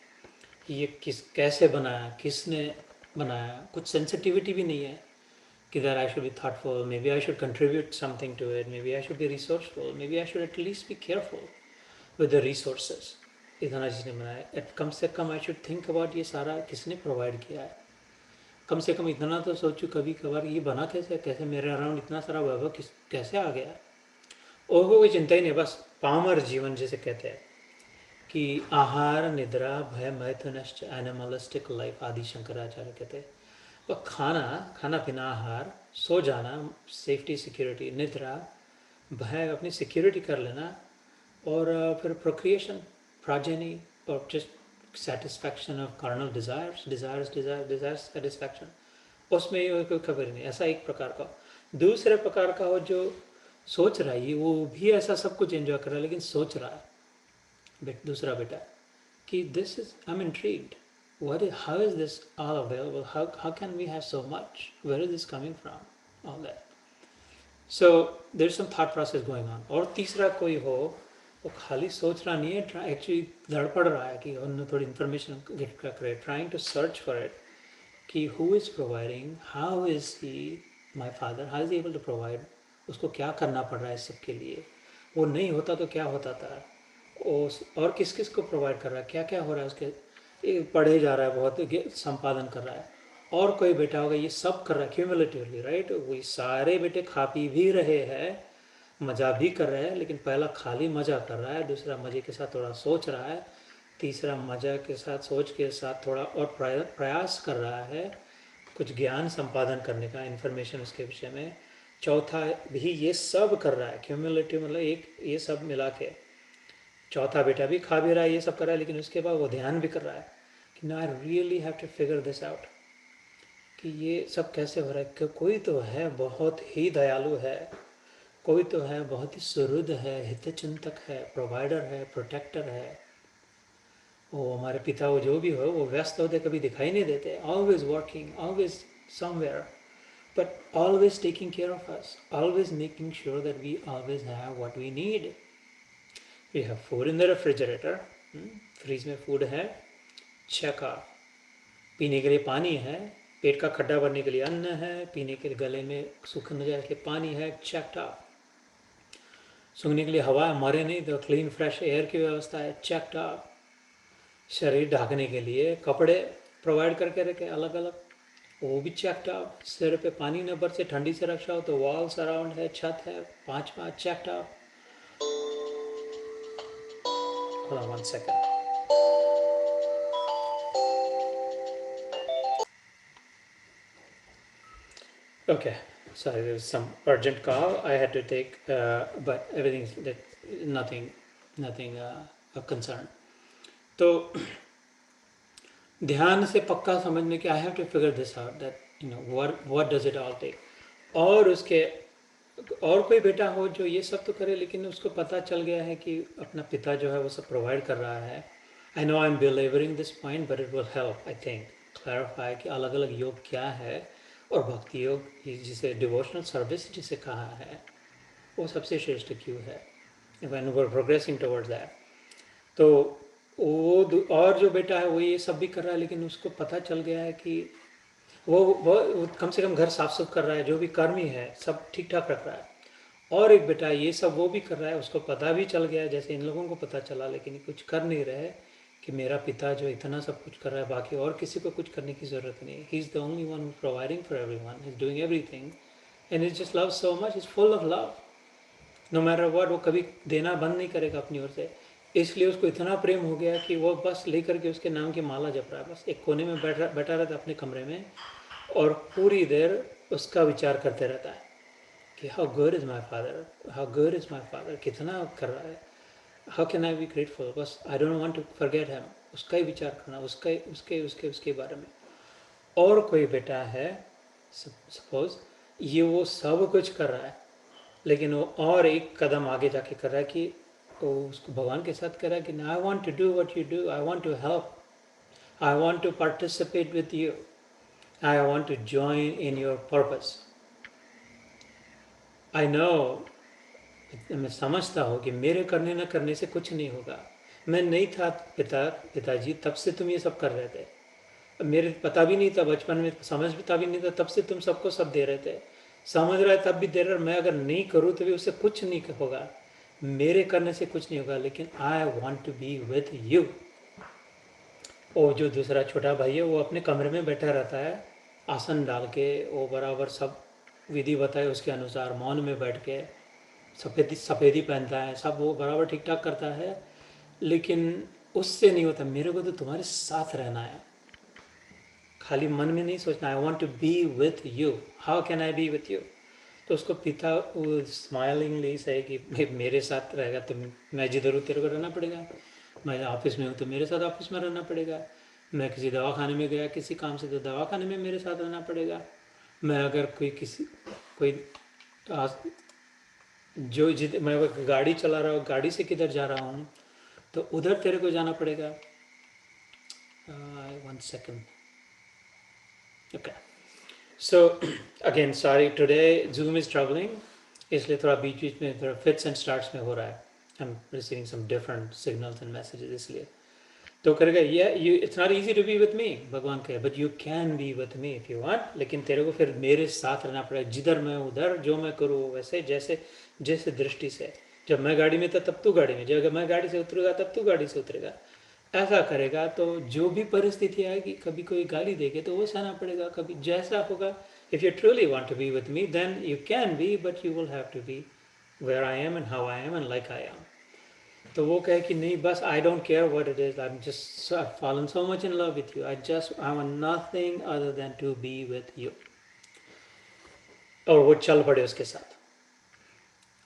कि ये कैसे बनाया, किसने बनाया. कुछ सेंसिटिविटी भी नहीं है कि that I should be thoughtful, maybe I should contribute something to it, maybe I should be resourceful, maybe I should at least be careful with the resources. इतना जिसने बनाया, कम से कम आई शुड थिंक अबाउट ये सारा किसने provide किया है. कम से कम इतना तो सोचूं कभी कभार, ये बना कैसे, कैसे मेरे अराउंड इतना सारा वैभव कैसे आ गया. और वो कोई चिंता ही नहीं, बस पामर जीवन जिसे कहते हैं कि आहार, निद्रा, भय, मैथुनश्च, एनिमलिस्टिक लाइफ आदि शंकराचार्य कहते हैं. तो खाना पीना, आहार, सो जाना, सेफ्टी सिक्योरिटी, निद्रा, भय, अपनी सिक्योरिटी कर लेना, और फिर प्रोक्रिएशन, प्राजेनी, और just satisfaction of carnal desires satisfaction. उसमें ये कोई खबर ही नहीं. ऐसा एक प्रकार का. दूसरे प्रकार का हो जो सोच रहा है, वो भी ऐसा सब कुछ एंजॉय कर रहा है, लेकिन सोच रहा है दूसरा बेटा कि this is, I M intrigued, what is, how is this all available, how can we have so much, where is this coming from, all that. So there's some thought process going on. और तीसरा कोई हो वो खाली सोच रहा नहीं है, एक्चुअली धड़पड़ रहा है कि उन्होंने थोड़ी इन्फॉर्मेशन गेट कर रहे, trying to search for it कि who is providing, how is he my father, how is able to provide, उसको क्या करना पड़ रहा है सबके लिए. वो नहीं होता तो क्या होता था, और किस किस को प्रोवाइड कर रहा है, क्या क्या हो रहा है उसके. पढ़े जा रहा है, बहुत संपादन कर रहा है. और कोई बेटा होगा ये सब कर रहा है क्यूमुलेटिवली, राइट. वही सारे बेटे खा पी भी रहे हैं, मज़ा भी कर रहे हैं, लेकिन पहला खाली मज़ा कर रहा है, दूसरा मज़े के साथ थोड़ा सोच रहा है, तीसरा मज़ा के साथ सोच के साथ थोड़ा और प्रयास कर रहा है कुछ ज्ञान संपादन करने का, इन्फॉर्मेशन उसके विषय में. चौथा भी ये सब कर रहा है क्यूमुलेटिव, मतलब एक ये सब मिला के. चौथा बेटा भी खा भी रहा है, ये सब कर रहा है, लेकिन उसके बाद वो ध्यान भी कर रहा है कि ना, I really have to figure this out कि ये सब कैसे हो रहा है. कि कोई तो है बहुत ही दयालु है, कोई तो है बहुत ही सुहृद है, हितचिंतक है, प्रोवाइडर है, प्रोटेक्टर है. वो हमारे पिता, वो जो भी हो, वो व्यस्त होते कभी दिखाई नहीं देते, always working, always somewhere, but always taking care of us, always making sure that we always have what we need. We have food in the refrigerator, fridge में फूड है, चेक ऑफ. पीने के लिए पानी है, पेट का खड्डा भरने के लिए अन्न है, पीने के लिए गले में सूख न जाए इसलिए पानी है, चेक ऑफ. सूंघने के लिए हवा मरे नहीं तो क्लीन फ्रेश एयर की व्यवस्था है, चेक ऑफ. शरीर ढकने के लिए कपड़े प्रोवाइड करके रखे अलग अलग, वो भी चेक ऑफ. सिर पे पानी न बरसे, ठंडी से रक्षा हो तो वॉल्स अराउंड है, छत है, पाँच check of. Hold on 1 second. Okay, sorry, there was some urgent call I had to take, but everything's nothing of concern. तो ध्यान से पक्का समझने के, I have to figure this out that you know what does it all take. और उसके और कोई बेटा हो जो ये सब तो करे, लेकिन उसको पता चल गया है कि अपना पिता जो है वो सब प्रोवाइड कर रहा है. I know I am belabouring this point, but it will help I think clarify कि अलग अलग योग क्या है, और भक्ति योग जिसे डिवोशनल सर्विस जिसे कहा है, वो सबसे श्रेष्ठ क्यों है when we are progressing towards that. तो वो और जो बेटा है वो ये सब भी कर रहा है, लेकिन उसको पता चल गया है कि वो कम से कम घर साफ सुथ कर रहा है, जो भी कर्मी है सब ठीक ठाक रख रहा है. और एक बेटा ये सब वो भी कर रहा है, उसको पता भी चल गया है जैसे इन लोगों को पता चला, लेकिन कुछ कर नहीं रहे कि मेरा पिता जो इतना सब कुछ कर रहा है, बाकी और किसी को कुछ करने की ज़रूरत नहीं. He is the only one providing for everyone, he is doing everything, and is just love so much, is full of love. No matter what, वो कभी देना बंद नहीं करेगा अपनी ओर से। इसलिए उसको इतना प्रेम हो गया कि वो बस लेकर के उसके नाम की माला जप रहा है, बस एक कोने में बैठा रहता है अपने कमरे में, और पूरी देर उसका विचार करते रहता है कि how good is my father, how good is my father, कितना कर रहा है, how can I be grateful, बस I don't want to forget him. उसका ही विचार करना, उसका उसके उसके उसके बारे में। और कोई बेटा है, सपोज ये वो सब कुछ कर रहा है, लेकिन वो और एक कदम आगे जाके कर रहा है कि वो उसको भगवान के साथ कह रहा है कि I want to do what you do, I want to help, I want to participate with you, I want to join in your purpose. I know, मैं समझता हूँ कि मेरे करने न करने से कुछ नहीं होगा। मैं नहीं था पिताजी तब से तुम ये सब कर रहे थे, मेरे पता भी नहीं था, बचपन में समझता भी नहीं था, तब से तुम सबको सब दे रहे थे, समझ रहा है तब भी दे रहा। मैं अगर नहीं करूँ तो भी उससे कुछ नहीं होगा, मेरे करने से कुछ नहीं होगा, लेकिन I want to be with you. और जो दूसरा छोटा भाई है वो अपने कमरे में बैठा रहता है, आसन डाल के, वो बराबर सब विधि बताए उसके अनुसार मौन में बैठ के, सफ़ेदी पहनता है, सब वो बराबर ठीक ठाक करता है, लेकिन उससे नहीं होता। मेरे को तो तुम्हारे साथ रहना है, खाली मन में नहीं सोचना, I want to be with you, how can I be with you. तो उसको पिता वो स्माइलिंगली सही कि मेरे साथ रहेगा तो मैं जिधर हूँ तेरे को रहना पड़ेगा, मैं ऑफिस में हूँ तो मेरे साथ ऑफिस में रहना पड़ेगा, मैं किसी दवाखाने में गया किसी काम से तो दवाखाने में मेरे साथ रहना पड़ेगा, मैं अगर कोई जो जिद मैं गाड़ी चला रहा हूँ, गाड़ी से किधर जा रहा हूँ तो उधर तेरे को जाना पड़ेगा। 1 second. Okay. So again sorry, today Zoom is troubling, इसलिए थोड़ा बीच बीच में थोड़ा फिट्स एंड स्टार्ट्स में हो रहा है, I am receiving some different signals and messages, इसलिए तो करेगा ये you it's not easy to be with me, भगवान कहे but you can be with me if you want, लेकिन तेरे को फिर मेरे साथ रहना पड़ेगा, जिधर मैं उधर, जो मैं करूँ वैसे, जैसे जैसे दृष्टि से, जब मैं गाड़ी में था तब तू गाड़ी में, जब मैं गाड़ी से उतरूँगा तब तू गाड़ी से उतरेगा, ऐसा करेगा तो जो भी परिस्थिति आएगी, कभी कोई गाली देगे तो वो सहना पड़ेगा, कभी जैसा होगा। If you truly want to be with me then you can be, but you will have to be where I am and how I am and like I am. तो वो कहे कि नहीं बस I don't care what it is, I am just fallen so much in love with you, I want nothing other than to be with you. और वो चल पड़े उसके साथ।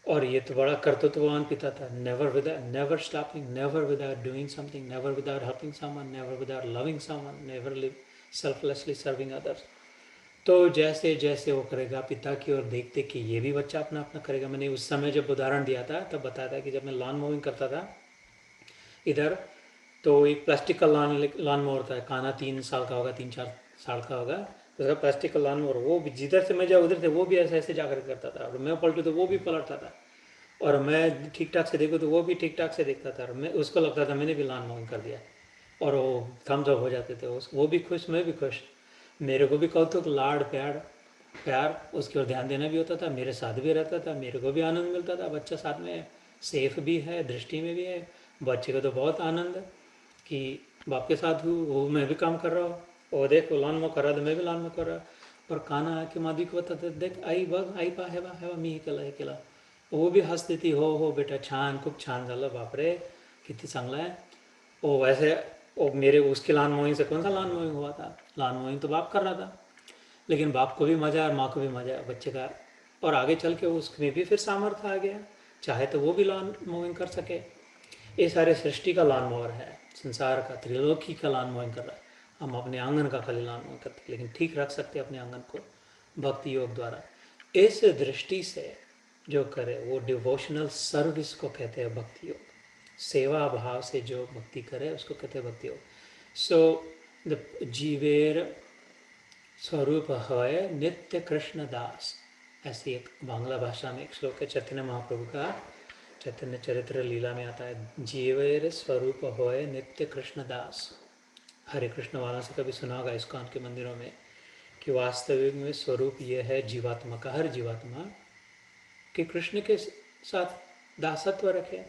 और ये तो बड़ा कर्तृत्ववान पिता था, never stopping, never without doing something, never without helping someone, never without loving someone, never live selflessly serving others. तो जैसे जैसे वो करेगा पिता की ओर देखते कि ये भी बच्चा अपना अपना करेगा। मैंने उस समय जब उदाहरण दिया था तब बताया था कि जब मैं लॉन मूविंग करता था इधर, तो एक प्लास्टिक का लॉन मोवर था, काना 3 साल का होगा, 3-4 साल का होगा, उसका प्लास्टिक का लॉन मोवर, वो भी जिधर से मैं जाऊँ उधर से वो भी ऐसे ऐसे जाकर करता था, और मैं पलटूँ तो वो भी पलटता था, और मैं ठीक ठाक से देखूँ तो वो भी ठीक ठाक से देखता था, और मैं उसको लगता था मैंने भी लॉन मूविंग कर दिया, और वो थम्स अप हो जाते थे, वो भी खुश मैं भी खुश, मेरे को भी कौतुक लाड प्यार प्यार उसकी ओर ध्यान देना भी होता था, मेरे साथ भी रहता था, मेरे को भी आनंद मिलता था, बच्चा साथ में है, सेफ भी है, दृष्टि में भी है, बच्चे को तो बहुत आनंद है कि बाप के साथ हूँ, वो मैं भी काम कर रहा हूँ, वो देख वो लॉन में कर रहा था, मैं भी लॉन में कर रहा, और काना आके मादी को बताते देख आई बघ आई पा है मी केला हे केला, वो भी हंसती थी, हो बेटा छान खूप छान झालं, बापरे किती चांगला है। वो वैसे वो मेरे उसके लॉन मोइंग से कौन सा लॉन मोइंग हुआ था, लॉन मोइंग तो बाप कर रहा था, लेकिन बाप को भी मज़ा और माँ को भी मज़ा बच्चे का, और आगे चल के उसमें भी फिर सामर्थ्य आ गया, चाहे तो वो भी लॉन मूविंग कर सके। ये सारे सृष्टि का लॉन मोवर है, संसार का त्रिलोकी का लॉन मूविंग कर रहा है, हम अपने आंगन का खाली लॉन मूविंग करते, लेकिन ठीक रख सकते अपने आंगन को भक्ति योग द्वारा। इस दृष्टि से जो करे वो डिवोशनल सर्विस को कहते हैं भक्ति योग, सेवा भाव से जो भक्ति करे उसको कहते हैं भक्ति योग। सो द जीवेर स्वरूप है नित्य कृष्ण दास, ऐसी एक बांग्ला भाषा में एक श्लोक है चैतन्य महाप्रभु का, चैतन्य चरित्र लीला में आता है, जीवेर स्वरूप होय नित्य कृष्ण दास। हरे कृष्ण वाला से कभी सुना होगा इस्कॉन के मंदिरों में कि वास्तविक में स्वरूप ये है जीवात्मा का, हर जीवात्मा कि कृष्ण के साथ दासत्व रखे।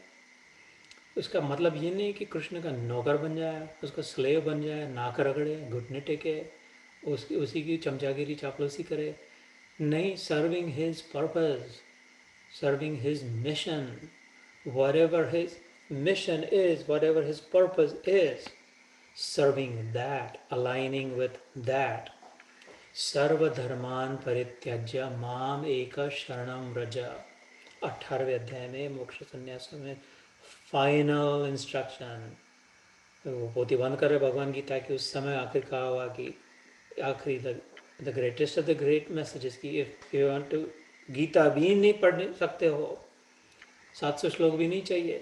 उसका मतलब ये नहीं कि कृष्ण का नौकर बन जाए, उसका स्लेव बन जाए, नाक रगड़े, घुटने टेके, उसी की चमचागिरी चापलूसी करे, नहीं, serving his purpose, serving his mission, whatever his mission is, whatever his purpose is, serving that, aligning with that. सर्वधर्मान परित्यज्य माम एक शरणम व्रज। 18वें अध्याय में मोक्ष संन्यास में फाइनल इंस्ट्रक्शन। वो पोथी बंद कर रहे भगवान गीता की। उस समय आखिर कहा हुआ कि आखिरी the greatest of the great messages की, if you want to, Gita भी नहीं पढ़ सकते हो, 700 श्लोक भी नहीं चाहिए,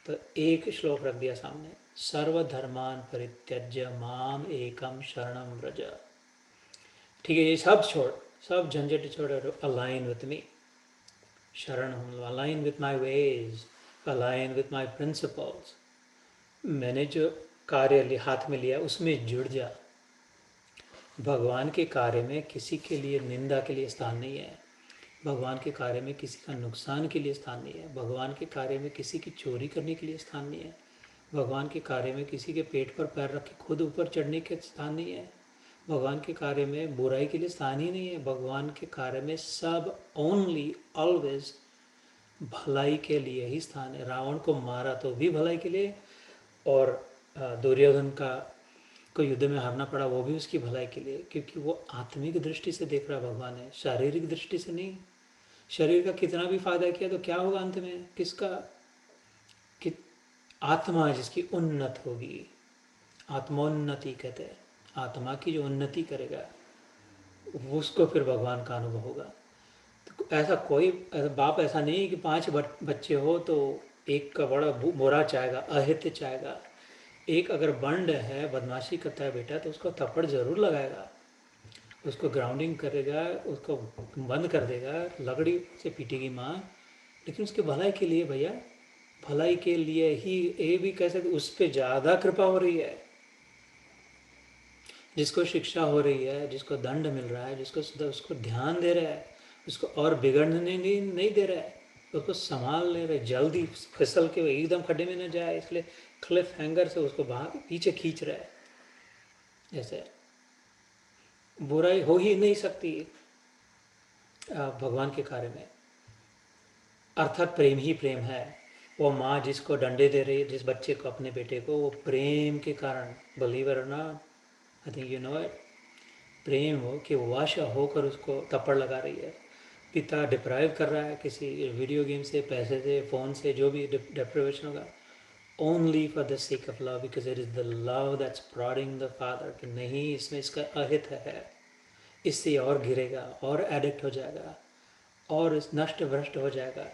तो एक श्लोक रख दिया सामने, सर्वधर्मान परित्यज्य माम एकम शरणम व्रज। ठीक है, ये सब छोड़, सब झंझट छोड़, अलाइन विथ मी, शरण हूँ, align with my ways, align with my principles. मैंने जो कार्य हाथ में लिया उसमें जुड़ जा। भगवान के कार्य में किसी के लिए निंदा के लिए स्थान नहीं है, भगवान के कार्य में किसी का नुकसान के लिए स्थान नहीं है, भगवान के कार्य में किसी की चोरी करने के लिए स्थान नहीं है, भगवान के कार्य में किसी के पेट पर पैर रख के खुद ऊपर चढ़ने के स्थान नहीं है, भगवान के कार्य में बुराई के लिए स्थान ही नहीं है। भगवान के कार्य में सब ओनली ऑलवेज भलाई के लिए ही स्थान है। रावण को मारा तो भी भलाई के लिए, और दुर्योधन को युद्ध में हारना पड़ा वो भी उसकी भलाई के लिए, क्योंकि वो आत्मिक दृष्टि से देख रहा भगवान है, शारीरिक दृष्टि से नहीं। शरीर का कितना भी फायदा किया तो क्या होगा अंत में, किसका, कि आत्मा जिसकी उन्नत होगी, आत्मोन्नति कहते हैं, आत्मा की जो उन्नति करेगा उसको फिर भगवान का अनुभव होगा। तो ऐसा कोई बाप ऐसा नहीं कि 5 बच्चे हो तो एक का बड़ा बुरा चाहेगा, अहित चाहेगा। एक अगर बंड है, बदमाशी करता है बेटा, तो उसको थप्पड़ ज़रूर लगाएगा, उसको ग्राउंडिंग करेगा, उसको बंद कर देगा, लकड़ी से पीटेगी माँ, लेकिन उसके भलाई के लिए भैया, भलाई के लिए ही। ये भी कह सकते उस पर ज़्यादा कृपा हो रही है, जिसको शिक्षा हो रही है, जिसको दंड मिल रहा है, जिसको उसको ध्यान दे रहा है, उसको और बिगड़ने नहीं दे रहा है, उसको संभाल ले रहे, जल्दी फिसल के एकदम खड्डे में न जाए, इसलिए क्लिफ हैंगर से उसको बाहर पीछे खींच रहा है। जैसे बुराई हो ही नहीं सकती भगवान के कार्य में, अर्थात प्रेम ही प्रेम है। वो माँ जिसको डंडे दे रही है, जिस बच्चे को, अपने बेटे को, वो प्रेम के कारण, बिलीवर और not, I think you know it, प्रेम हो कि वश होकर उसको थप्पड़ लगा रही है। पिता डिप्राइव कर रहा है किसी वीडियो गेम से, पैसे से, फ़ोन से, जो भी डिप्राइवेशन होगा, only for the sake of love, because it is the love that's prodding the father, कि नहीं इसमें इसका अहित है, इससे और गिरेगा और एडिक्ट हो जाएगा और नष्ट भ्रष्ट हो जाएगा।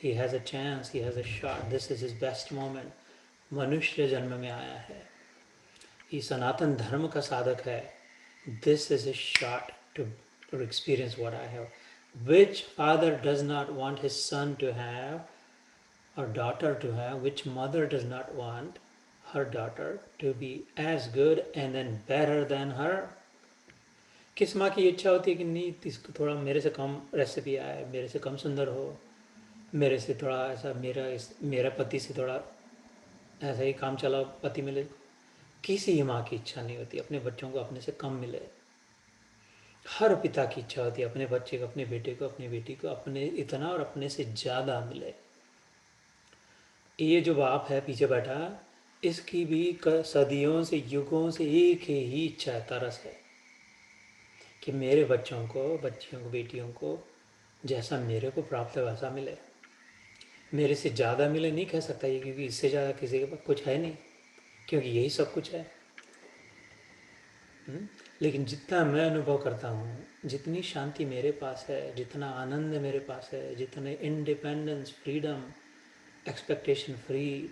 He has a chance, he has a shot, this is his best moment. मनुष्य जन्म में आया है, ये सनातन धर्म का साधक है। This is a shot to experience what I have. Which father does not want his son to have or daughter to have? Which mother does not want her daughter to be as good and then better than her? किस माँ की इच्छा होती है कि नहीं इसको थोड़ा मेरे से कम रेसिपी आए, मेरे से कम सुंदर हो, मेरे से थोड़ा ऐसा, मेरा पति से थोड़ा ऐसा ही काम चला पति मिले। किसी माँ की इच्छा नहीं होती अपने बच्चों को अपने से कम मिले। हर पिता की इच्छा होती है अपने बच्चे को, अपने बेटे को, अपनी बेटी को अपने इतना और अपने से ज़्यादा मिले। ये जो बाप है पीछे बैठा, इसकी भी सदियों से, युगों से एक ही इच्छा है, तरस है कि मेरे बच्चों को, बच्चियों को, बेटियों को जैसा मेरे को प्राप्त है वैसा मिले। मेरे से ज़्यादा मिले नहीं कह सकता ये, क्योंकि इससे ज़्यादा किसी के पास कुछ है नहीं, क्योंकि यही सब कुछ है। लेकिन जितना मैं अनुभव करता हूँ, जितनी शांति मेरे पास है, जितना आनंद मेरे पास है, जितने इंडिपेंडेंस, फ्रीडम, एक्सपेक्टेशन फ्री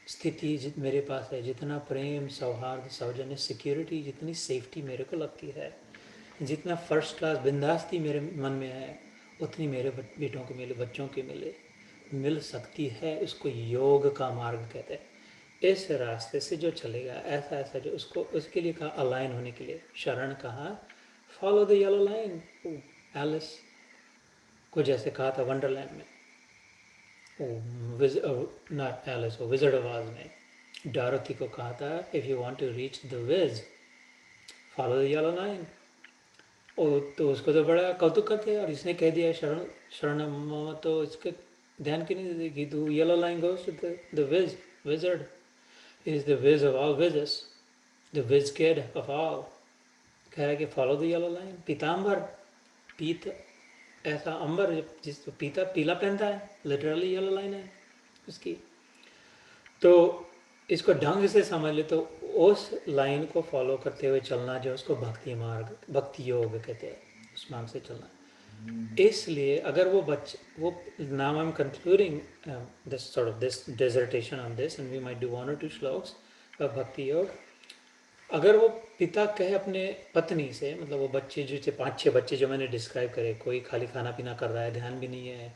स्थिति मेरे पास है, जितना प्रेम, सौहार्द, सौजन्य, सिक्योरिटी, जितनी सेफ्टी मेरे को लगती है, जितना फर्स्ट क्लास बिंदास्ती मेरे मन में है, उतनी मेरे बेटों को मिले, बच्चों के मिल सकती है। उसको योग का मार्ग कहते हैं। इस रास्ते से जो चलेगा, ऐसा ऐसा जो उसको, उसके लिए कहा अलाइन होने के लिए शरण कहा, follow the yellow line. Alice को जैसे कहा था वंडरलैंड में, नॉट एलिस, वो विज़र्ड ऑफ ऑज में डॉरोथी को कहा था, if you want to reach the wiz, follow the yellow line. तो उसको तो बड़ा कौतुक करते हैं, और इसने कह दिया शरण शरण मम, तो इसके ध्यान क्यों नहीं देते कि तू yellow line goes to the wizard is the wiz of all wizzes, the wiz kid of all. कह रहा है कि फॉलो द येलो लाइन। पीताम्बर, पीत ऐसा अंबर जिस पीता पीला पहनता है, लिटरली येलो लाइन है उसकी। तो इसको ढंग से समझ ले तो उस लाइन को फॉलो करते हुए चलना जो उसको भक्ति मार्ग, भक्ति योग कहते हैं, उस मार्ग से चलना। इसलिए अगर वो बच्चे वो, now I am concluding this sort of this dissertation on this end we might do one और टू श्लोक्स ऑफ भक्ति योग। अगर वो पिता कहे अपने पत्नी से, मतलब वो बच्चे जो 5-6 बच्चे जो मैंने डिस्क्राइब करे, कोई खाली खाना पीना कर रहा है, ध्यान भी नहीं है,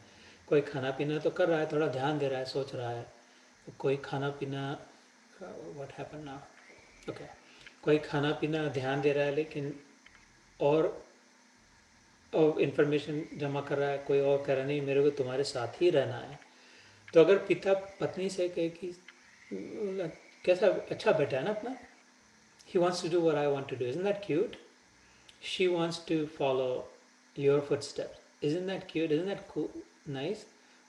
कोई खाना पीना तो कर रहा है, थोड़ा ध्यान दे रहा है, सोच रहा है, कोई खाना पीना, व्हाट हैपन नाउ, ओके, कोई खाना पीना ध्यान दे रहा है लेकिन और इंफॉर्मेशन जमा कर रहा है, कोई और कह रहा नहीं मेरे को तुम्हारे साथ ही रहना है। तो अगर पिता पत्नी से कहे कि कैसा अच्छा बेटा है ना अपना, he wants to do what I want to do, isn't that cute? She wants to follow your footsteps, isn't that cute, isn't that cool, nice?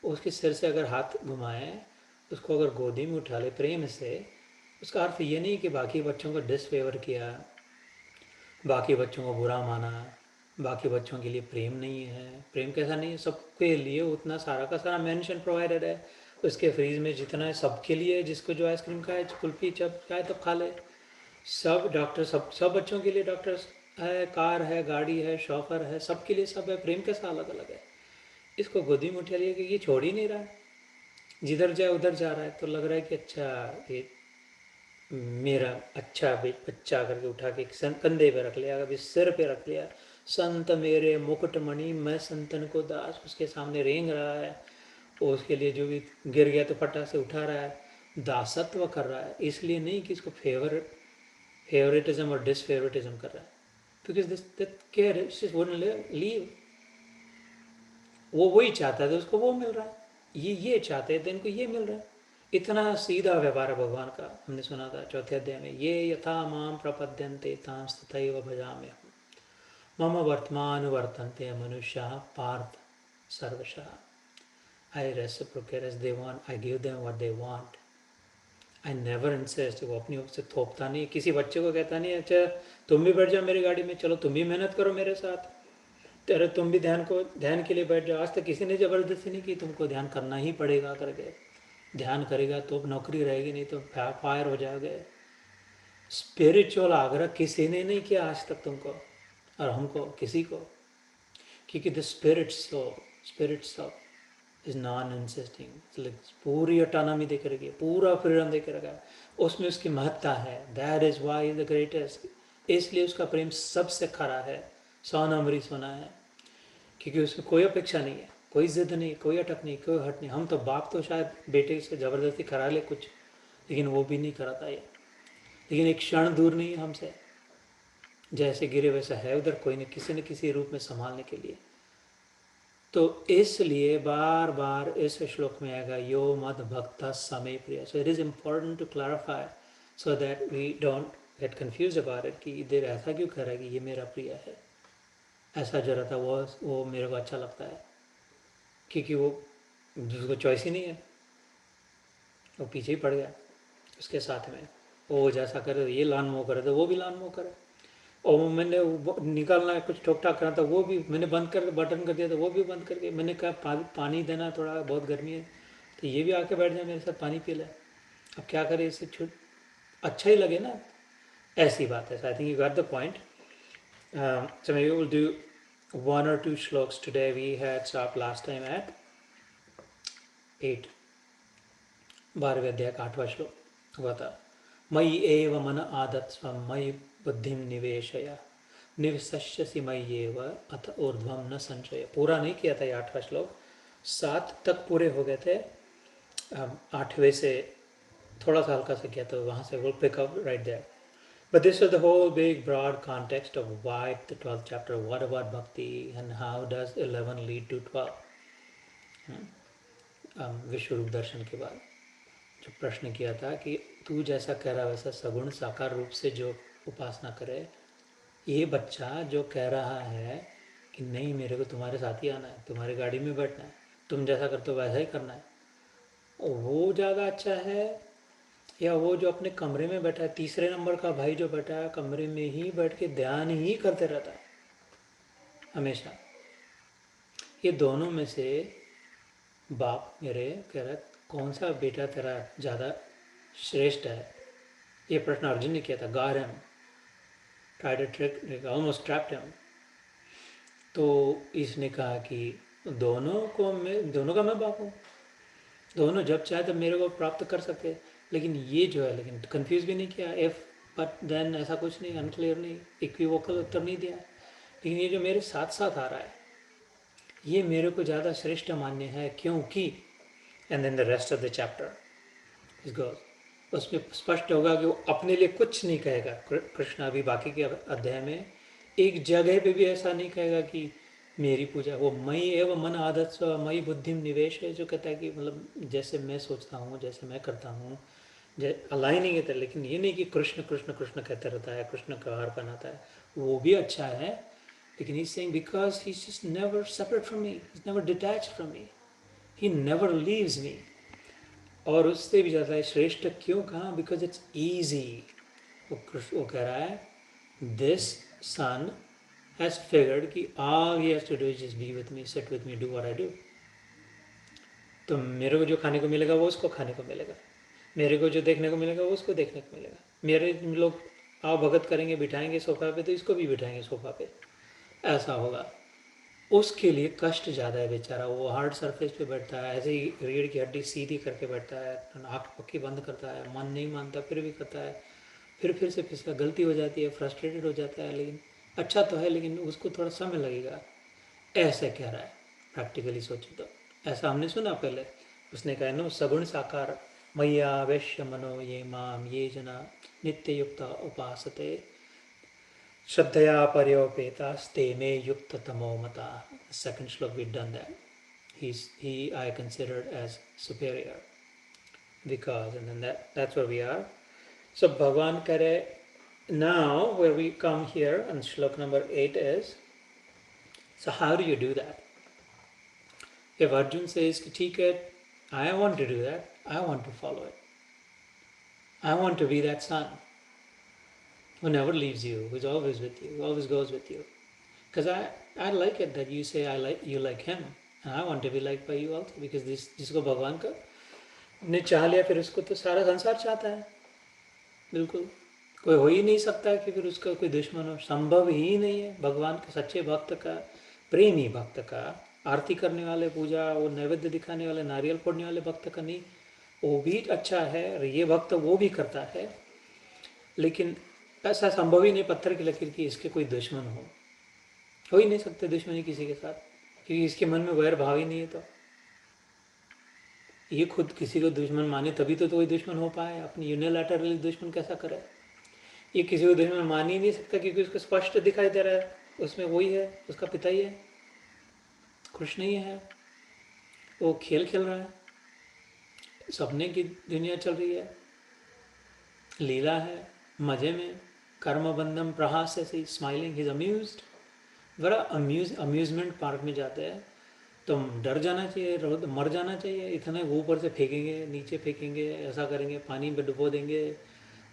उसके सिर से अगर हाथ घुमाए, उसको अगर गोदी में उठा ले प्रेम से, उसका अर्थ ये नहीं कि बाकी बच्चों को डिसफेवर किया, बाकी बच्चों को बुरा माना, बाकी बच्चों के लिए प्रेम नहीं है। प्रेम कैसा नहीं है, सबके लिए उतना सारा का सारा मेंशन प्रोवाइडेड है उसके फ्रीज में, जितना है सबके लिए, जिसको जो आइसक्रीम खाए, कुल्फी जब चाहे तब खा ले, सब डॉक्टर, सब बच्चों के लिए डॉक्टर्स है, कार है, गाड़ी है, शॉफर है, सबके लिए सब है। प्रेम कैसा अलग अलग है। इसको गोदी में उठा लिया कि ये छोड़ ही नहीं रहा है, जिधर जाए उधर जा रहा है, तो लग रहा है कि अच्छा ये मेरा अच्छा बच्चा करके उठा के कंधे पे रख लिया, कभी सिर पे रख लिया, संत मेरे मुकुटमणि मैं संतन को दास, उसके सामने रेंग रहा है, वो उसके लिए जो भी गिर गया तो फटा से उठा रहा है, दासत्व कर रहा है। इसलिए नहीं कि इसको फेवरेटिज्म और डिसफेवरेटिज्म कर रहा है, because this care wouldn't leave. वो वही चाहता था, उसको वो मिल रहा है, ये चाहते थे, इनको ये मिल रहा है। इतना सीधा व्यवहार है भगवान का। हमने सुना था चौथे अध्याय में, ये यथा माम प्रपद्यन्ते तांस तथैव भजाम्यहम्, मम वर्तमान वर्तन्ते मनुष्याः पार्थ सर्वशः। I reciprocate as they want, I give them what they want, I never insist. वो अपनी ओर से थोपता नहीं, किसी बच्चे को कहता नहीं अच्छा तुम भी बैठ जाओ मेरी गाड़ी में, चलो तुम भी मेहनत करो मेरे साथ, अरे तुम भी ध्यान के लिए बैठ जाओ। आज तक किसी ने ज़बरदस्ती नहीं की तुमको ध्यान करना ही पड़ेगा करके। ध्यान करेगा तो नौकरी रहेगी, नहीं तो फायर हो जाओगे। स्पिरिचुअल आग्रह किसी ने नहीं किया आज तक तुमको और हमको, किसी को, क्योंकि the spirit is non insisting, पूरी ऑटोनॉमी दे के रखी है, पूरा फ्रीडम दे के रखा है, उसमें उसकी महत्ता है। That is why the greatest, इसलिए उसका प्रेम सबसे खरा है, सोना मरी सोना है, क्योंकि उसमें कोई अपेक्षा नहीं है, कोई जिद नहीं, कोई अटक नहीं, कोई हट नहीं। हम तो बाप तो शायद बेटे से ज़बरदस्ती करा ले कुछ, लेकिन वो भी नहीं कराता ये। लेकिन एक क्षण दूर नहीं है हमसे, जैसे गिरे वैसा है उधर, कोई न किसी रूप में संभालने के लिए। तो इसलिए बार बार इस श्लोक में आएगा यो मद भक्त समय प्रिय। So it is important to clarify so that we don't get confuse about it, कि इधर ऐसा क्यों कह रहा है कि ये मेरा प्रिय है, ऐसा जरा था वो मेरे को अच्छा लगता है, क्योंकि वो उसको चॉइस ही नहीं है, वो पीछे ही पड़ गया उसके साथ में। वो जैसा करे ये लान मोह करे तो वो भी लान मोह करे, और वो मैंने निकालना है कुछ ठोक ठाक करना था, वो भी मैंने बंद कर बटन कर दिया, तो वो भी बंद करके मैंने कहा पानी देना, थोड़ा बहुत गर्मी है, तो ये भी आके बैठ जाए मेरे साथ पानी पी ले। अब क्या करे, इससे छूट अच्छा ही लगे ना, ऐसी बात है। आई think you got the point. So maybe we'll do 1 or 2 shloks today. We had stopped last time at 8, 12वें अध्याय का 8वां श्लोक हुआ था। मयि एव मन आदत्स्व मयि बुद्धिम निवेशय निवसस्यसि मयि एव अथ ऊर्ध्वम न संशय। पूरा नहीं किया था ये 8वां श्लोक, 7 तक पूरे हो गए थे। 8वें से थोड़ा सा हल्का सा किया, तो वहाँ से we'll pick up right there. But this was the whole big broad context of why the 12th chapter, what about bhakti, and how does 11 lead to 12. विश्व रूप दर्शन के बाद जो प्रश्न किया था कि तू जैसा कह रहा वैसा सगुण साकार रूप से जो उपासना करे, ये बच्चा जो कह रहा है कि नहीं मेरे को तुम्हारे साथ ही आना है, तुम्हारी गाड़ी में बैठना है, तुम जैसा करते हो वैसा ही करना है, वो ज़्यादा अच्छा है या वो जो अपने कमरे में बैठा है, तीसरे नंबर का भाई जो बैठा है कमरे में ही बैठ के ध्यान ही करते रहता है हमेशा? ये दोनों में से बाप मेरे कह रहा है कौन सा बेटा तेरा ज़्यादा श्रेष्ठ है? ये प्रश्न अर्जुन ने किया था। गार him, tried to trick, almost trapped him. तो इसने कहा कि दोनों का मैं बाप हूँ, दोनों जब चाहे तब मेरे को प्राप्त कर सकते हैं। लेकिन ये जो है, लेकिन कंफ्यूज भी नहीं किया, इफ बट देन ऐसा कुछ नहीं, अनक्लियर नहीं, इक्विवोकल उत्तर नहीं दिया। लेकिन ये जो मेरे साथ साथ आ रहा है ये मेरे को ज़्यादा श्रेष्ठ मान्य है, क्योंकि and then the rest of the chapter is goes, उसमें स्पष्ट होगा कि वो अपने लिए कुछ नहीं कहेगा। कृष्ण अभी बाकी के अध्याय में एक जगह पे भी ऐसा नहीं कहेगा कि मेरी पूजा, वो मई एवं मन आदत स्व मई बुद्धि निवेश है, जो कहता है कि मतलब जैसे मैं सोचता हूँ, जैसे मैं करता हूँ, अलाइनिंग है। लेकिन ये नहीं कि कृष्ण कृष्ण कृष्ण कहता रहता है, कृष्ण का हार बनाता है, वो भी अच्छा है। लेकिन he's saying because he's just never separate from me, he's never detached from me, he never leaves me। और उससे भी ज़्यादा श्रेष्ठ क्यों कहा? Because it's easy. वो कह रहा है दिस सन हैज़ फिगर्ड कि all he has to do is just be with me, sit with me, do what I do. तो मेरे को जो खाने को मिलेगा वो उसको खाने को मिलेगा, मेरे को जो देखने को मिलेगा वो उसको देखने को मिलेगा। मेरे लोग आओ भगत करेंगे, बिठाएंगे सोफा पे, तो इसको भी बिठाएंगे सोफा पे, ऐसा होगा। उसके लिए कष्ट ज़्यादा है बेचारा, वो हार्ड सरफेस पे बैठता है, ऐसे ही रीढ़ की हड्डी सीधी करके बैठता है, आँख पक्की बंद करता है, मन नहीं मानता फिर भी करता है, फिर से फिसला, गलती हो जाती है, फ्रस्ट्रेटेड हो जाता है, लेकिन अच्छा तो है, लेकिन उसको थोड़ा समय लगेगा, ऐसे कह रहा है। प्रैक्टिकली सोचो तो ऐसा हमने सुना पहले, उसने कहा नो सगुण साकार मैया वैश्य मनो ये माम ये जना नित्य युक्त उपासते श्रद्धया पर्योपेतास्ते मे युक्त तमो मता। Second shlok we've done that. He I considered as superior because, and then that's where we are. So Bhagavan kare, now where we come here and shlok number 8 is, so how do you do that? If Arjun says ठीक है, I want to do that, I want to follow it, I want to be that son who never leaves you, who's always with you, who always goes with you. Because I like it that you say I like you like him, and I want to be liked by you also, because this जिसको भगवान का ने चाह लिया फिर उसको तो सारा संसार चाहता है। बिल्कुल कोई हो ही नहीं सकता कि फिर उसका कोई दुश्मन हो, संभव ही नहीं है। भगवान के सच्चे भक्त का, प्रेमी भक्त का, आरती करने वाले, पूजा और नैवेद्य दिखाने वाले, नारियल फोड़ने वाले भक्त का नहीं, वो भी अच्छा है, और ये भक्त वो भी करता है। लेकिन ऐसा संभव ही नहीं पत्थर की लकीर की इसके कोई दुश्मन हो ही नहीं सकते दुश्मनी किसी के साथ, क्योंकि इसके मन में वैर भाव ही नहीं है। तो ये खुद किसी को दुश्मन माने तभी तो कोई दुश्मन हो पाए, अपनी यूनिलैटरली दुश्मन कैसा करे? ये किसी को दुश्मन मान ही नहीं सकता, क्योंकि उसको स्पष्ट दिखाई दे रहा है उसमें वही है, उसका पिता ही है, कृष्ण ही है। वो खेल खेल रहा है, सपने की दुनिया चल रही है, लीला है, मज़े में, कर्म बंधम प्रहास ऐसे स्माइलिंग, इज अम्यूज्ड। बड़ा अम्यूजमेंट पार्क में जाते हैं तो डर जाना चाहिए, मर जाना चाहिए, इतने ऊपर से फेंकेंगे, नीचे फेंकेंगे, ऐसा करेंगे, पानी में डुबो देंगे,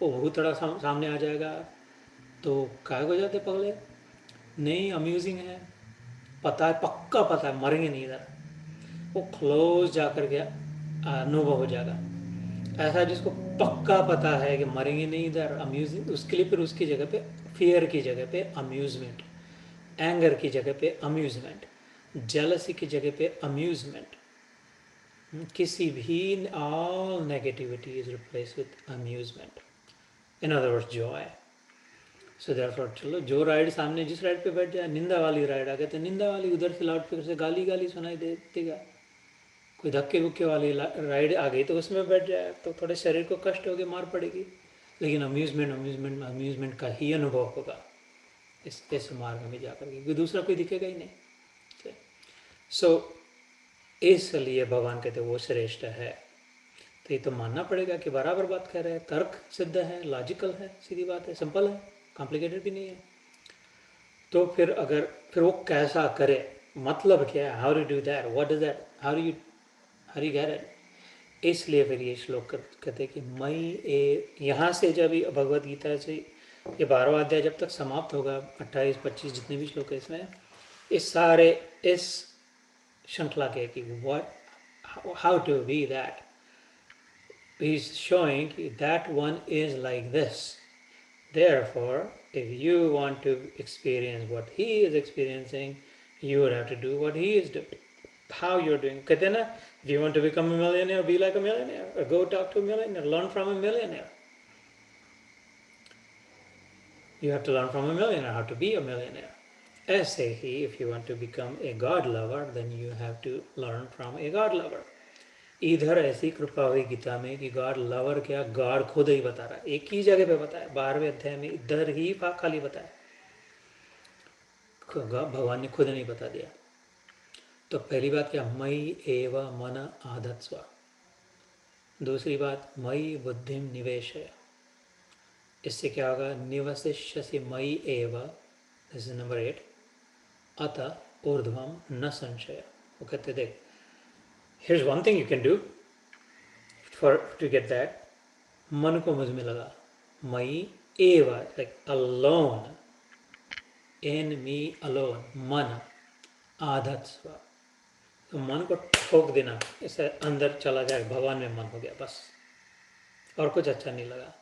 वो बहुत थोड़ा सामने आ जाएगा, तो काय हो जाते पगले? नहीं, अम्यूजिंग है, पता है, पक्का पता है मरेंगे नहीं इधर, वो क्लोज जा कर के अनुभव हो जाएगा। ऐसा जिसको पक्का पता है कि मरेंगे नहीं इधर, अम्यूजिंग, उसके लिए फिर उसकी जगह पे फियर की जगह पे अम्यूजमेंट, एंगर की जगह पे अम्यूजमेंट, जेलसी की जगह पे अम्यूजमेंट, किसी भी, all negativity is replace with amusement, in other words Joy. So therefore चलो जो राइड सामने जिस राइड पे बैठ जाए, निंदा वाली राइड आ गई तो निंदा वाली, उधर से लाउड स्पीकर से गाली गाली सुनाई देगा। कोई धक्के बुक्के वाली राइड आ गई तो उसमें बैठ जाए तो थोड़े शरीर को कष्ट होगी, मार पड़ेगी, लेकिन अम्यूजमेंट का ही अनुभव होगा इस मार्ग में जाकर के, क्योंकि दूसरा कोई दिखेगा ही नहीं। सो इसलिए भगवान कहते वो श्रेष्ठ है। तो ये तो मानना पड़ेगा कि बराबर बात कह रहे हैं, तर्क सिद्ध है, लॉजिकल है, सीधी बात है, सिंपल है, कॉम्प्लिकेटेड भी नहीं है। तो फिर वो कैसा करे, मतलब क्या है, how do do that, what is that, how do get it. इसलिए फिर ये श्लोक कहते हैं कि मई ए, यहाँ से जब भगवत गीता से ये 12वां अध्याय जब तक समाप्त होगा, 28-25 जितने भी श्लोक है इसमें, इस सारे इस श्रृंखला के कि what how to be that, he is showing that one is like this. Therefore, if you want to experience what he is experiencing, you would have to do what he is doing. How you're doing. कहते हैं ना, if you want to become a millionaire, be like a millionaire. Or go talk to a millionaire, learn from a millionaire. You have to learn from a millionaire how to be a millionaire. ऐसे ही, if you want to become a God lover, then you have to learn from a God lover. इधर ऐसी कृपा हुई गीता में कि God lover क्या, God खुद ही बता रहा है, एक ही जगह पे बताया, 12वें अध्याय में इधर ही खाली बताया, भगवान ने खुद नहीं बता दिया। तो पहली बात क्या, मई एव मन आधत्स्व। दूसरी बात, मई बुद्धिम निवेशय। इससे क्या होगा, निवसिष्यसि मई एव, दिस इज नंबर 8, अतः ऊर्ध्वम न संशय। वो कहते देख, here's one thing you can do for to get that, मन को मुझ में लगा, मई एव, like alone, in me alone, मन आधत्स्व। तो मन को ठोक देना, इसे अंदर चला जाए, भगवान में मन हो गया बस, और कुछ अच्छा नहीं लगा,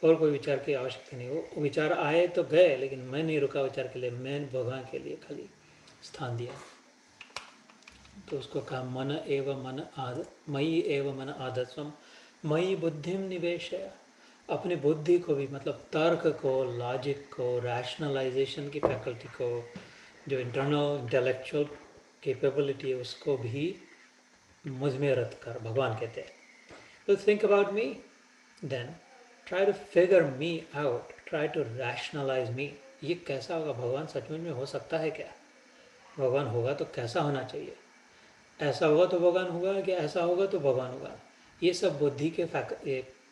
और कोई विचार की आवश्यकता नहीं। वो विचार आए तो गए, लेकिन मैं नहीं रुका विचार के लिए, मैं भगवान के लिए खाली स्थान दिया। तो उसको कहा मन एव मन आद, मई एव मन आदस्वम, मई बुद्धिम निवेशय। अपने बुद्धि को भी, मतलब तर्क को, लॉजिक को, रैशनलाइजेशन की फैकल्टी को, जो इंटरनल इंटेलेक्चुअल कैपेबिलिटी है, उसको भी मुझ में रख कर, भगवान कहते हैं। तो think about me, then try to figure me out, try to rationalise me. ये कैसा होगा, भगवान सचमुच में हो सकता है क्या, भगवान होगा तो कैसा होना चाहिए, ऐसा होगा तो भगवान होगा, कि ऐसा होगा तो भगवान होगा। ये सब बुद्धि के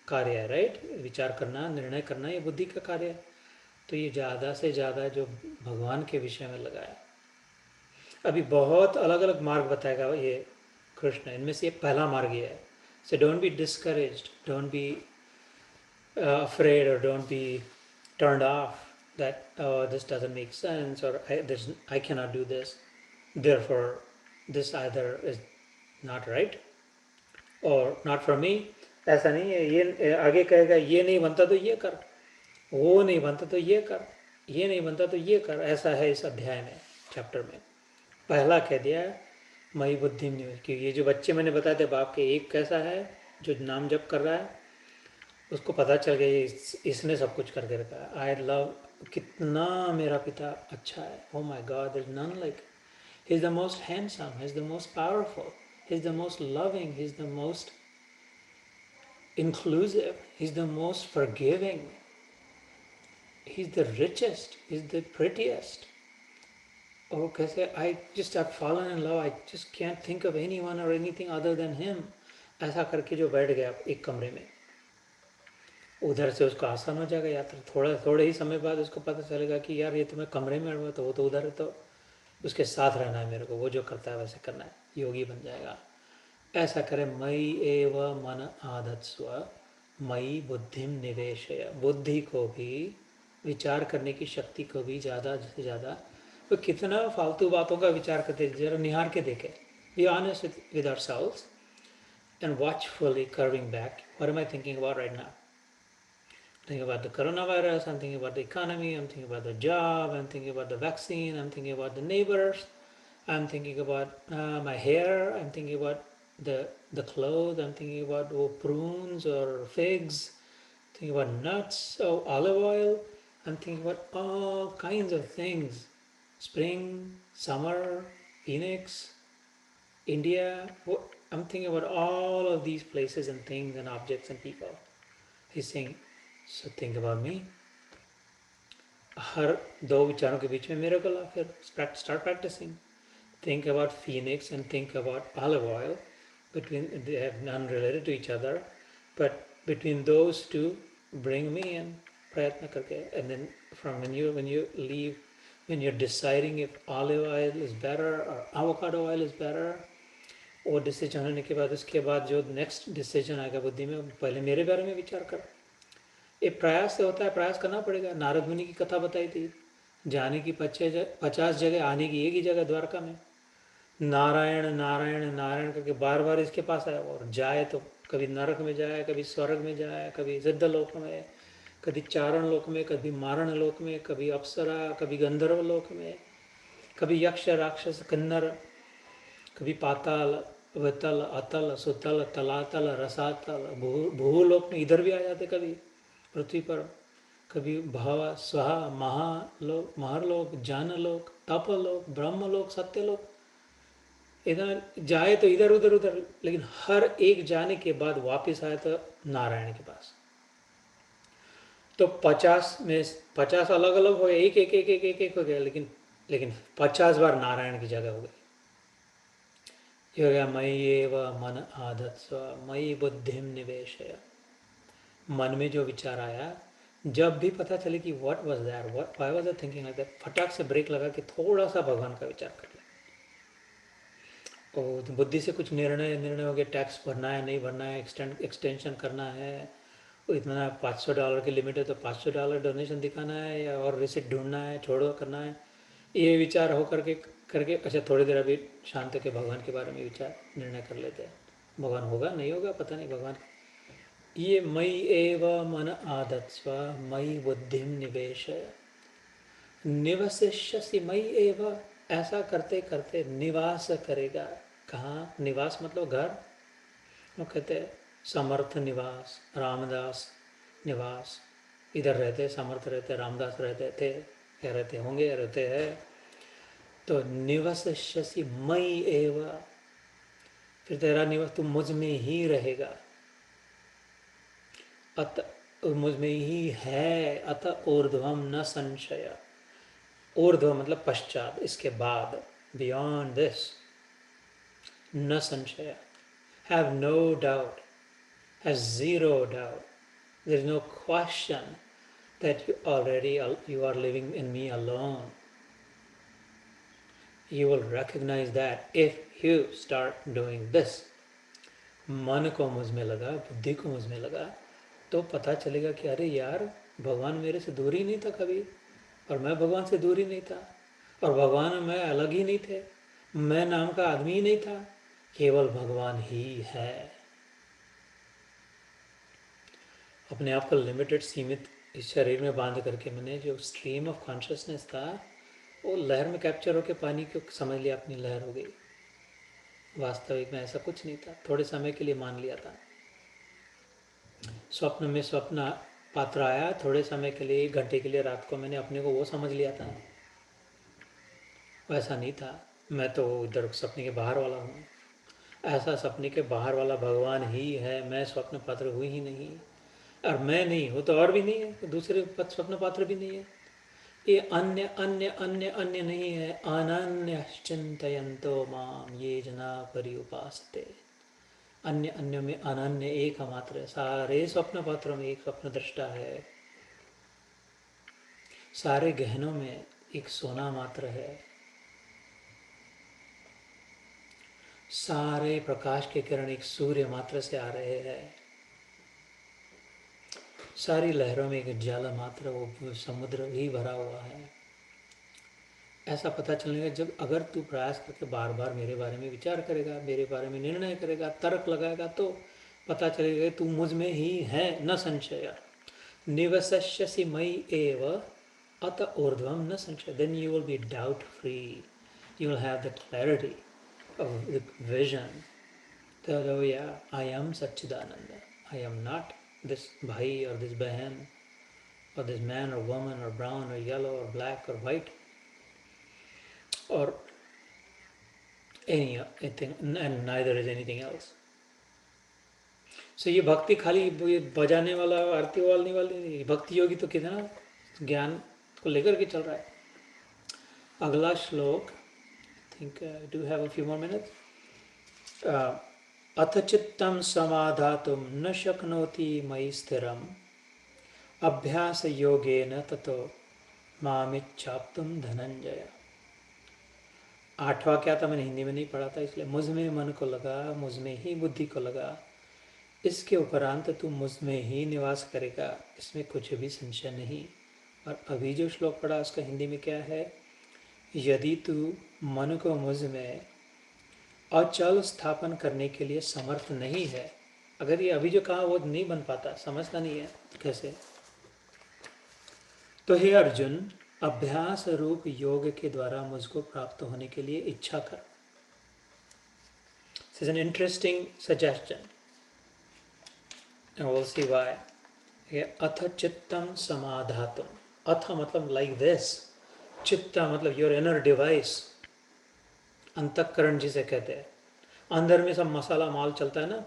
कार्य है, राइट। विचार करना, निर्णय करना, ये बुद्धि का कार्य है। तो ये ज़्यादा से ज़्यादा जो भगवान के विषय में लगाया, अभी बहुत अलग अलग मार्ग बताएगा ये कृष्ण, इनमें से पहला मार्ग ये है। So don't be discouraged, don't be afraid, or don't be turned off that, oh, this doesn't make sense, or I cannot do this, therefore this either is not right or not for me। ऐसा नहीं है, ये आगे कहेगा, ये नहीं बनता तो ये कर, वो नहीं बनता तो ये कर, ये नहीं बनता तो ये कर। ऐसा है इस अध्याय में, चैप्टर में पहला कह दिया है मई बुद्धि में, कि ये जो बच्चे मैंने बताए थे बाप के, एक कैसा है जो नाम जप कर रहा है, उसको पता चल गया इसने सब कुछ करके रखा है। आई लव, कितना मेरा पिता अच्छा है, oh my god, there is none like, he is the most handsome, he is the most powerful, he is the most loving, he is the most inclusive, he's the most forgiving, he's the richest, he's the prettiest। और कैसे, I just have fallen in love, I just can't think of anyone or anything other than him। ऐसा करके जो बैठ गया एक कमरे में, उधर से उसको आसान हो जाएगा यात्रा। थोड़े ही समय बाद उसको पता चलेगा कि यार ये तो मैं कमरे में हुआ, तो वो तो उधर है, तो उसके साथ रहना है मेरे को, वो जो करता है वैसे करना है, योगी बन जाएगा। ऐसा करे, मई एव मन आधत्स्व, मई बुद्धिम निवेशय। बुद्धि को भी, विचार करने की शक्ति को भी ज़्यादा से ज़्यादा, तो कितना फालतू बातों का विचार करते, जरा निहार के देखे, be honest with ourselves and watchfully curving back, what am I thinking about right now. Thinking about the coronavirus, I'm thinking about the economy, I'm thinking about the job, I'm thinking about the vaccine, I'm thinking about the neighbors, I'm thinking about my hair, I'm thinking about the clothes, I'm thinking about prunes or figs, thinking about nuts or olive oil, I'm thinking about all kinds of things. Spring, summer, Phoenix, India. I'm thinking about all of these places and things and objects and people. He's saying, so think about me। हर दो विचारों के बीच में मेरे को ला, फिर start practicing। Think about phoenix and think about olive oil, between they have none related to each other, but between those two bring me in, प्रयत्न करके, and then from when you leave when you're deciding if olive oil is better or avocado oil is better, वो decision होने के बाद उसके बाद जो next decision आएगा बुद्धि में, पहले मेरे बारे में विचार कर। ये प्रयास से होता है, प्रयास करना पड़ेगा। नारद मुनि की कथा बताई थी, जाने की 50 जगह, आने की एक ही जगह द्वारका में। नारायण नारायण नारायण करके बार बार इसके पास आया, और जाए तो कभी नरक में जाए, कभी स्वर्ग में जाए, कभी सिद्ध लोक में, कभी चारण लोक में, कभी मारण लोक में, कभी अप्सरा, कभी गंधर्व लोक में, कभी यक्ष राक्षस किन्नर, कभी पाताल वितल अतल सुतल तलातल रसातल भूलोक में इधर भी आ जाते, कभी पृथ्वी पर, कभी भव स्व महालोक, महरलोक, जानलोक, तपलोक, ब्रह्मलोक, सत्यलोक। इधर जाए तो इधर उधर उधर, लेकिन हर एक जाने के बाद वापस आए तो नारायण के पास। तो 50 में 50 अलग अलग हो गए, एक एक एक एक एक एक हो गया, लेकिन 50 बार नारायण की जगह हो गई। ये हो गया मयि एव मन आधत्स्व मयि बुद्धिम निवेशय। मन में जो विचार आया, जब भी पता चले कि what was that, why was I thinking like that, फटाक से ब्रेक लगा के थोड़ा सा भगवान का विचार कर ले। और बुद्धि से कुछ निर्णय हो गया, टैक्स भरना है नहीं भरना है, एक्सटेंशन करना है, इतना $500 की लिमिट है तो $500 डोनेशन दिखाना है, या और रिसिट ढूंढना है, छोड़ो करना है, ये विचार हो करके अच्छा थोड़ी देर अभी शांत के भगवान के बारे में विचार निर्णय कर लेते हैं। भगवान होगा नहीं होगा पता नहीं, भगवान ये मयि एव मन आधत्स्व मयि बुद्धिम निवेशय निवसिष्यसि मयि एव। ऐसा करते करते निवास करेगा। कहाँ निवास? मतलब घर। वो कहते हैं समर्थ निवास, रामदास निवास। इधर रहते समर्थ रहते, रामदास रहते थे, क्या रहते होंगे, रहते हैं। तो निवसिष्यसि मयि एव, फिर तेरा निवास तू मुझ में ही रहेगा। अत मुझ में ही है, अत ऊर्ध्वम न संशय। ऊर्ध्व मतलब पश्चात, इसके बाद, बियॉन्ड दिस, न संशय, have no doubt, have zero doubt, there is no question that you are living in me alone. You will recognize that if you start doing this. मन को मुझ में लगा, बुद्धि को मुझ में लगा, तो पता चलेगा कि अरे यार, भगवान मेरे से दूर ही नहीं था कभी, और मैं भगवान से दूर ही नहीं था, और भगवान और मैं अलग ही नहीं थे, मैं नाम का आदमी ही नहीं था, केवल भगवान ही है। अपने आप को लिमिटेड, सीमित इस शरीर में बांध करके मैंने जो स्ट्रीम ऑफ कॉन्शियसनेस था, वो लहर में कैप्चर होकर पानी को समझ लिया, अपनी लहर हो गई। वास्तविक में ऐसा कुछ नहीं था, थोड़े समय के लिए मान लिया था। स्वप्न में स्वप्न पात्र आया, थोड़े समय के लिए, 1 घंटे के लिए रात को मैंने अपने को वो समझ लिया था। वैसा नहीं था, मैं तो इधर सपने के बाहर वाला हूँ। ऐसा सपने के बाहर वाला भगवान ही है, मैं स्वप्न पात्र हुई ही नहीं। और मैं नहीं हूँ तो और भी नहीं है, तो दूसरे स्वप्न पात्र भी नहीं है। ये अन्य अन्य अन्य अन्य नहीं है। अनन्य चिंतयन्तो माम ये जना पर्युपासते। अन्य अन्य में अनन्य एक मात्र है। सारे स्वप्न पात्रों में एक स्वप्न दृष्टा है, सारे गहनों में एक सोना मात्र है, सारे प्रकाश के किरण एक सूर्य मात्र से आ रहे हैं, सारी लहरों में एक जल मात्र, वो समुद्र ही भरा हुआ है। ऐसा पता चलेगा जब अगर तू प्रयास करके बार बार मेरे बारे में विचार करेगा, मेरे बारे में निर्णय करेगा, तर्क लगाएगा, तो पता चलेगा तू मुझ में ही है, न संशय। निवसस्यसि मयि एव अत ऊर्ध्वम न संशय। Then you will be doubt free, you will have the clarity of the vision that, oh yeah, I am Satchidananda. I am not this bhai or this bahan or this man or woman or brown or yellow or black or white or anything, and neither is anything else. So ये भक्ति खाली ये बजाने वाला, आरती वाली नहीं, भक्ति योगी तो कितना ज्ञान को लेकर के चल रहा है। अगला श्लोक, I think I do have a few more minutes. अथ चित्तं समाधातुं न शक्नोति मयि स्थिरम् अभ्यास योगेन ततो मामिच्छाप्तुम धनंजय। आठवां क्या था, मैंने हिंदी में नहीं पढ़ा था, इसलिए मुझ में मन को लगा, मुझ में ही बुद्धि को लगा, इसके उपरांत तू मुझ में ही निवास करेगा, इसमें कुछ भी संशय नहीं। और अभी जो श्लोक पढ़ा उसका हिंदी में क्या है, यदि तू मन को मुझ में अचल स्थापन करने के लिए समर्थ नहीं है, अगर ये अभी जो कहा वो नहीं बन पाता, समझता नहीं है कैसे, तो हे अर्जुन, अभ्यास रूप योग के द्वारा मुझको प्राप्त होने के लिए इच्छा कर। This is an interesting suggestion, and we'll see why. अथ चित्तम समाधातुम, अथ मतलब like this, चित्ता मतलब योर इनर डिवाइस, अंतःकरण जिसे कहते हैं, अंदर में सब मसाला माल चलता है ना,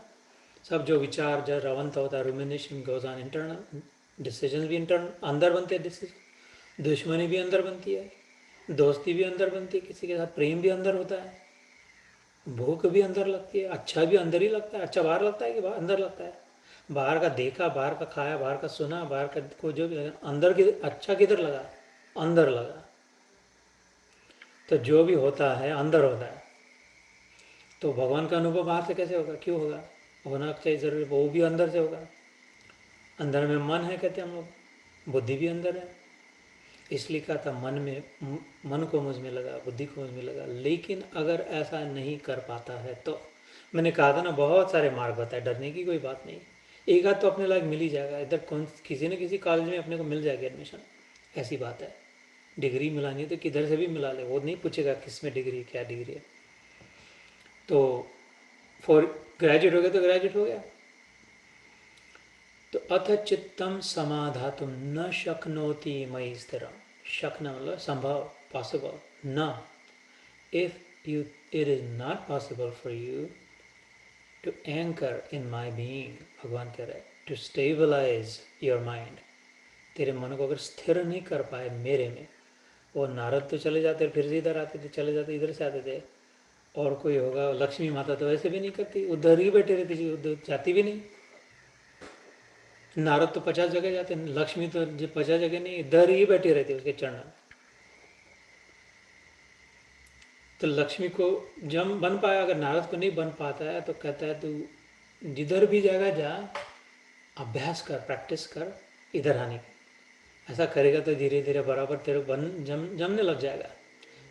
सब जो विचार जो रवंत होता है, रुमिनेशन गोज ऑन इंटरनल, डिसीजन भी इंटरनल अंदर बनते हैं, डिसीजन, दुश्मनी भी अंदर बनती है, दोस्ती भी अंदर बनती है, किसी के साथ प्रेम भी अंदर होता है, भूख भी अंदर लगती है, अच्छा भी अंदर ही लगता है, अच्छा बाहर लगता है कि अंदर लगता है, बाहर का देखा, बाहर का खाया, बाहर का सुना, बाहर का को जो भी लगा, अंदर की अच्छा किधर लगा, अंदर लगा। तो जो भी होता है अंदर होता है, तो भगवान का अनुभव बाहर से कैसे होगा, क्यों होगा, होना चाहिए जरूरी, वो भी अंदर से होगा। अंदर में मन है कहते हैं हम लोग, बुद्धि भी अंदर है, इसलिए कहा था मन में, मन को मुझ में लगा, बुद्धि को मुझ में लगा। लेकिन अगर ऐसा नहीं कर पाता है तो मैंने कहा था ना, बहुत सारे मार्ग बताए, डरने की कोई बात नहीं, एक आध तो अपने लायक मिल ही जाएगा, इधर कौन किसी न किसी कॉलेज में अपने को मिल जाएगी एडमिशन, ऐसी बात है। डिग्री मिलानी है तो किधर से भी मिला ले, वो नहीं पूछेगा किस में डिग्री, क्या डिग्री है। तो फॉर ग्रेजुएट हो गया तो ग्रेजुएट हो गया। तो अथ चित्तम समाधातुम न शक्नोति मयि स्थिरम, शक्न मतलब संभव, पॉसिबल, न, if you, it is not possible for you to anchor in my being, भगवान कह रहे हैं, टू स्टेबलाइज योर माइंड, तेरे मन को अगर स्थिर नहीं कर पाए मेरे में, वो नारद तो चले जाते फिर से इधर आते थे, चले जाते इधर से आते थे, और कोई होगा, लक्ष्मी माता तो ऐसे भी नहीं करती, उधर ही बैठे रहती थी, उधर जाती भी नहीं। नारद तो 50 जगह जाते, लक्ष्मी तो 50 जगह नहीं, इधर ही बैठी रहती उसके चरण। तो लक्ष्मी को जब बन पाया, अगर नारद को नहीं बन पाता है तो कहता है तू जिधर भी जाएगा जा, अभ्यास कर, प्रैक्टिस कर इधर आने की, ऐसा करेगा तो धीरे धीरे बराबर तेरे जमने लग जाएगा।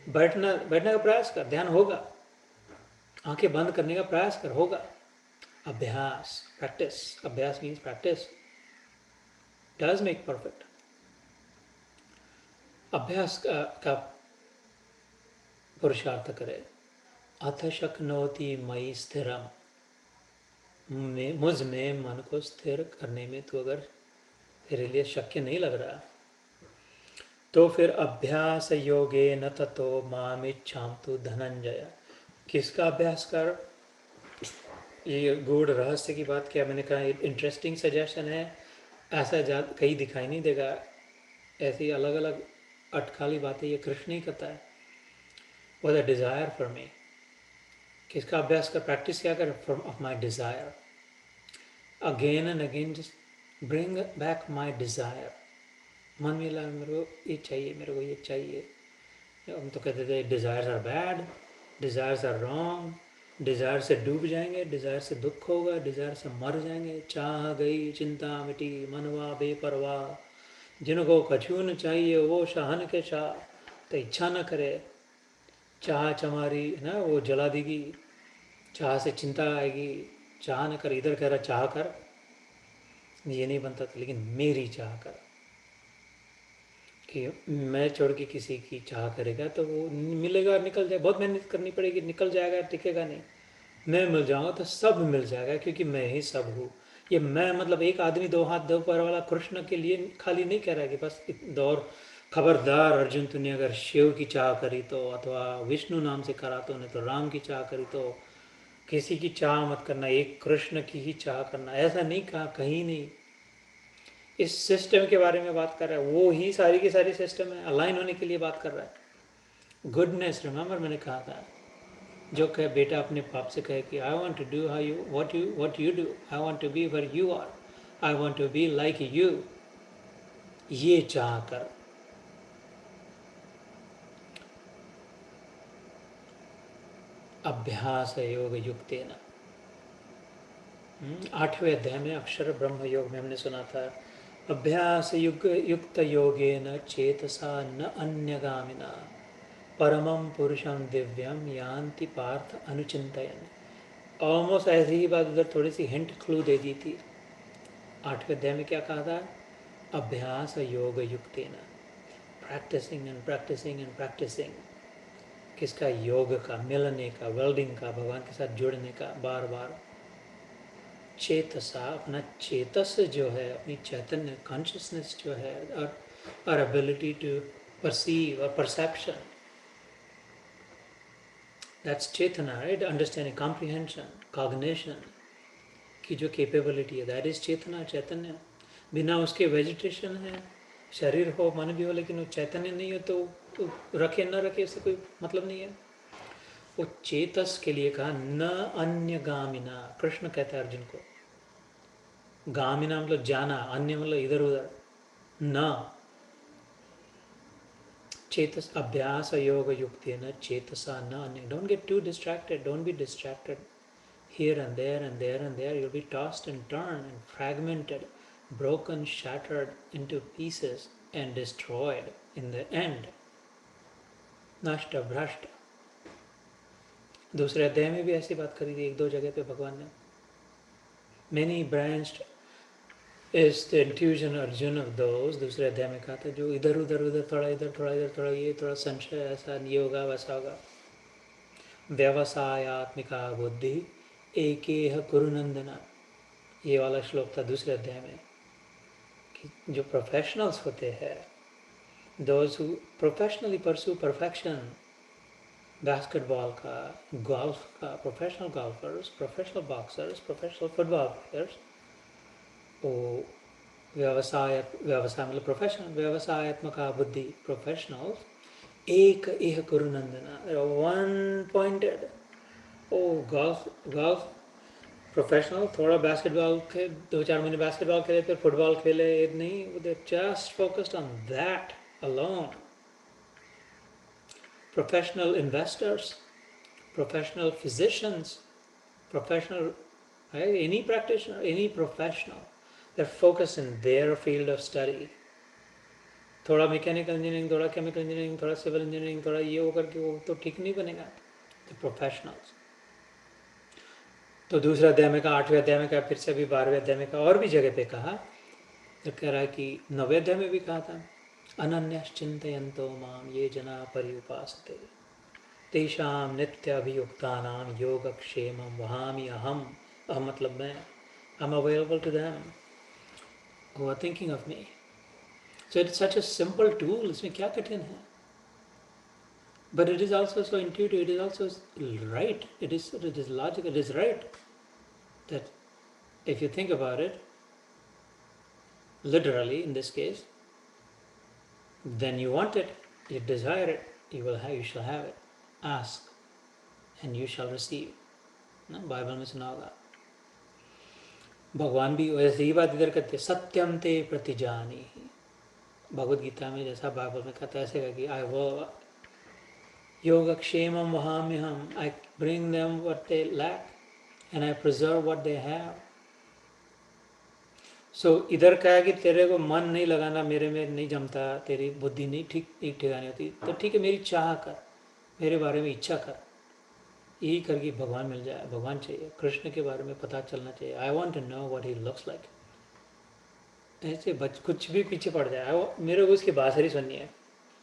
बैठने का प्रयास कर, ध्यान होगा, आंखें बंद करने का प्रयास कर, होगा। अभ्यास, प्रैक्टिस, अभ्यास means practice does make perfect. अभ्यास का पुरुषार्थ करे। अथ शक्नोति मयि स्थिरम, मुझ में मन को स्थिर करने में तो अगर तेरे लिए शक्य नहीं लग रहा, तो फिर अभ्यास योगे न ततो मामिच्छाम तु धनंजय, किसका अभ्यास कर। ये गूढ़ रहस्य की बात किया, मैंने कहा इंटरेस्टिंग सजेशन है, ऐसा कहीं दिखाई नहीं देगा, ऐसी अलग अलग अटखाली बातें ये कृष्ण ही कहता है। Was a desire for me, किसका अभ्यास कर, प्रैक्टिस क्या कर, from of my desire, again and again just bring back my desire. मन में ला, मेरे को ये चाहिए, मेरे को ये चाहिए। हम तो कहते थे desires are bad, desires are wrong, desire से डूब जाएंगे, डिज़ायर से दुख होगा, डिज़ायर से मर जाएंगे, चाह गई चिंता मिटी, मनवा बेपरवाह, जिनको कछू न चाहिए वो शाहन के शाह, तो इच्छा न करे, चाह चमारी ना वो जला देगी, चाह से चिंता आएगी, चाह न कर, इधर कह रहा चाह कर, ये नहीं बनता था, लेकिन मेरी चाह कर, कि मैं छोड़ के किसी की चाह करेगा तो वो मिलेगा, निकल जाए, बहुत मेहनत करनी पड़ेगी, निकल जाएगा, टिकेगा नहीं। मैं मिल जाऊंगा तो सब मिल जाएगा, क्योंकि मैं ही सब हूँ। ये मैं मतलब एक आदमी दो हाथ दो पैर वाला कृष्ण के लिए खाली नहीं कह रहा है कि बस दौर, खबरदार अर्जुन तूने अगर शिव की चाह करी तो, अथवा विष्णु नाम से करा तो, नहीं तो राम की चाह करी तो, किसी की चाह मत करना, एक कृष्ण की ही चाह करना, ऐसा नहीं कहा कहीं नहीं। इस सिस्टम के बारे में बात कर रहा है, वो ही सारी की सारी सिस्टम है, अलाइन होने के लिए बात कर रहा है। गुडनेस, रिमेंबर मैंने कहा था, जो कहे बेटा अपने बाप से कहे कि I want to do how you what you do, I want to be where you are, I want to be like you, ये चाह कर, अभ्यास योग युक्तेन। 8वें अध्याय में अक्षर ब्रह्म योग में हमने सुना था, अभ्यास युक्त योगेन चेतसा न अन्यगामिना परमं पुरुषं दिव्यम यान्ति पार्थ अनुचिंतयन्। ऑलमोस्ट ऐसी ही बात उधर थोड़ी सी हिंट क्लू दे दी थी। 8वें अध्याय में क्या कहा था? अभ्यास योग युक्तेन, practicing and practicing and practicing. किसका? योग का, मिलने का, वेल्डिंग का, भगवान के साथ जुड़ने का, बार बार। चेतसा, अपना चेतस जो है, अपनी चैतन्य कॉन्शियसनेस जो है, और एबिलिटी टू परसीव और परसेप्शन, दैट्स चेतना, राइट? अंडरस्टैंडिंग, कॉम्प्रिहेंशन, कॉग्निशन की जो कैपेबिलिटी है, दैट इज चेतना, चैतन्य। बिना उसके वेजिटेशन है, शरीर हो, मन भी हो, लेकिन वो चैतन्य नहीं हो तो रखे न रखे इससे कोई मतलब नहीं है। वो चेतस के लिए कहा न अन्य गामिना। कृष्ण कहता है अर्जुन को, गामिना मतलब जाना, अन्य मतलब इधर उधर, न चेतस। अभ्यास योग युक्ति न चेतसा न अन्य। Don't get too distracted, don't be distracted here and there and there and there. You'll be tossed and turned and fragmented, broken, shattered into pieces and destroyed in the end. नष्ट भ्रष्ट। दूसरे अध्याय में भी ऐसी बात करी थी एक दो जगह पे भगवान ने। Many branched is the intuition Arjun of those, दूसरे अध्याय में कहा था, जो इधर उधर उधर थोड़ा इधर थोड़ा इधर थोड़ा ये थोड़ा संशय, ऐसा ये होगा वैसा होगा। व्यवसायात्मिका बुद्धि एकेह कुरुनंदना, ये वाला श्लोक था दूसरे अध्याय में। कि जो प्रोफेशनल्स होते हैं, those who professionally pursue perfection, basketball का, गोल्फ का, professional golfer's, professional boxers, professional football players, वो व्यवसाय मतलब प्रोफेशनल, व्यवसायत्मक बुद्धि, प्रोफेशनल्स एक एह कुरुनंदना, वन पॉइंटेड। ओ गोल्फ प्रोफेशनल थोड़ा बास्केटबॉल के 2-4 महीने बास्केटबॉल खेले, फिर फुटबॉल खेले, नहीं, they just focused on that alone. Professional investors, professional physicians, professional, any practitioner, any professional, they're focused in their field of study. थोड़ा मैकेनिकल इंजीनियरिंग, थोड़ा chemical engineering, थोड़ा सिविल इंजीनियरिंग, थोड़ा ये होकर के वो तो ठीक नहीं बनेगा। The professionals. तो दूसरा अध्याय में कहा, 8वें अध्याय में कहा, फिर से अभी 12वें अध्याय में कहा, और भी जगह पे कहा। तो कह रहा है कि 9वें अध्याय में भी कहा था, अनन्यश्चिन्तयन्तो माम ये जना पर्युपासते तेषां नित्याभियुक्तानां योगक्षेमं वहामि अहम। अहम मतलब मैं, I'm available to them who are thinking of me. So it's such a simple tool, इसमें क्या कठिन है? But it is also so intuitive, it is also right, it is logical, it is right. That if you think about it, literally in this case, then you want it, you desire it, you shall have it. Ask and you shall receive. ना Bible में सुना होगा। भगवान भी वैसे ही बात इधर करते, सत्यम ते प्रतिजानी। भगवद गीता में जैसा बाइबल में कहता है ऐसे कहा कि आई वो योगक्षेमम वहाम्यहम, I bring them what they lack and I preserve what they have. So इधर कहा कि तेरे को मन नहीं लगाना, मेरे में नहीं जमता, तेरी बुद्धि नहीं ठीक ठिकानी होती, तो ठीक है, मेरी चाह कर, मेरे बारे में इच्छा कर, यही करके भगवान मिल जाए। भगवान चाहिए, कृष्ण के बारे में पता चलना चाहिए। I want to know what he looks like. ऐसे कुछ भी पीछे पड़ जाए, मेरे को उसकी बांसुरी सुननी है,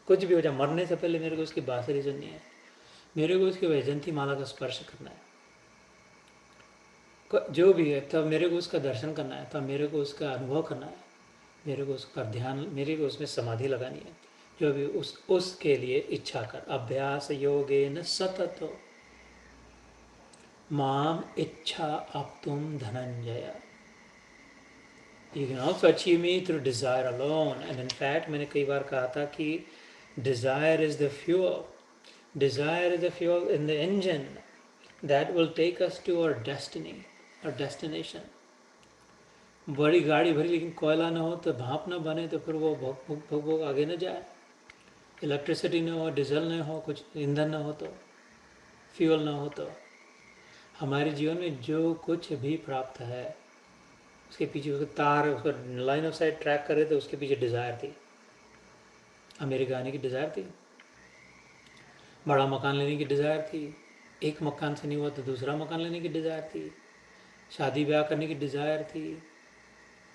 कुछ भी हो जाए, मरने से पहले मेरे को उसकी बांसुरी सुननी है, मेरे को उसकी वैजंती माला का स्पर्श करना है, जो भी है, तब मेरे को उसका दर्शन करना है, तब मेरे को उसका अनुभव करना है, मेरे को उसका ध्यान, मेरे को उसमें समाधि लगानी है। जो भी उसके लिए इच्छा कर। अभ्यास योगेन सततो माम इच्छा अपतुम Dhananjay. You can also achieve me through desire alone. And in fact, मैंने कई बार कहा था कि desire is the fuel. Desire is the fuel in the engine that will take us to our destiny, our destination. बड़ी गाड़ी भरी लेकिन कोयला ना हो तो भाप ना बने तो फिर वो भोग आगे ना जाए। इलेक्ट्रिसिटी ना हो, डीजल ना हो, कुछ ईंधन ना हो तो फ्यूल ना हो तो हमारे जीवन में जो कुछ भी प्राप्त है उसके पीछे उसका तार, उसका लाइन ऑफ साइट ट्रैक करे तो उसके पीछे डिज़ायर थी। अमेरिका आने की डिज़ायर थी, बड़ा मकान लेने की डिज़ायर थी, एक मकान से नहीं हुआ तो दूसरा मकान लेने की डिज़ायर थी, शादी ब्याह करने की डिज़ायर थी,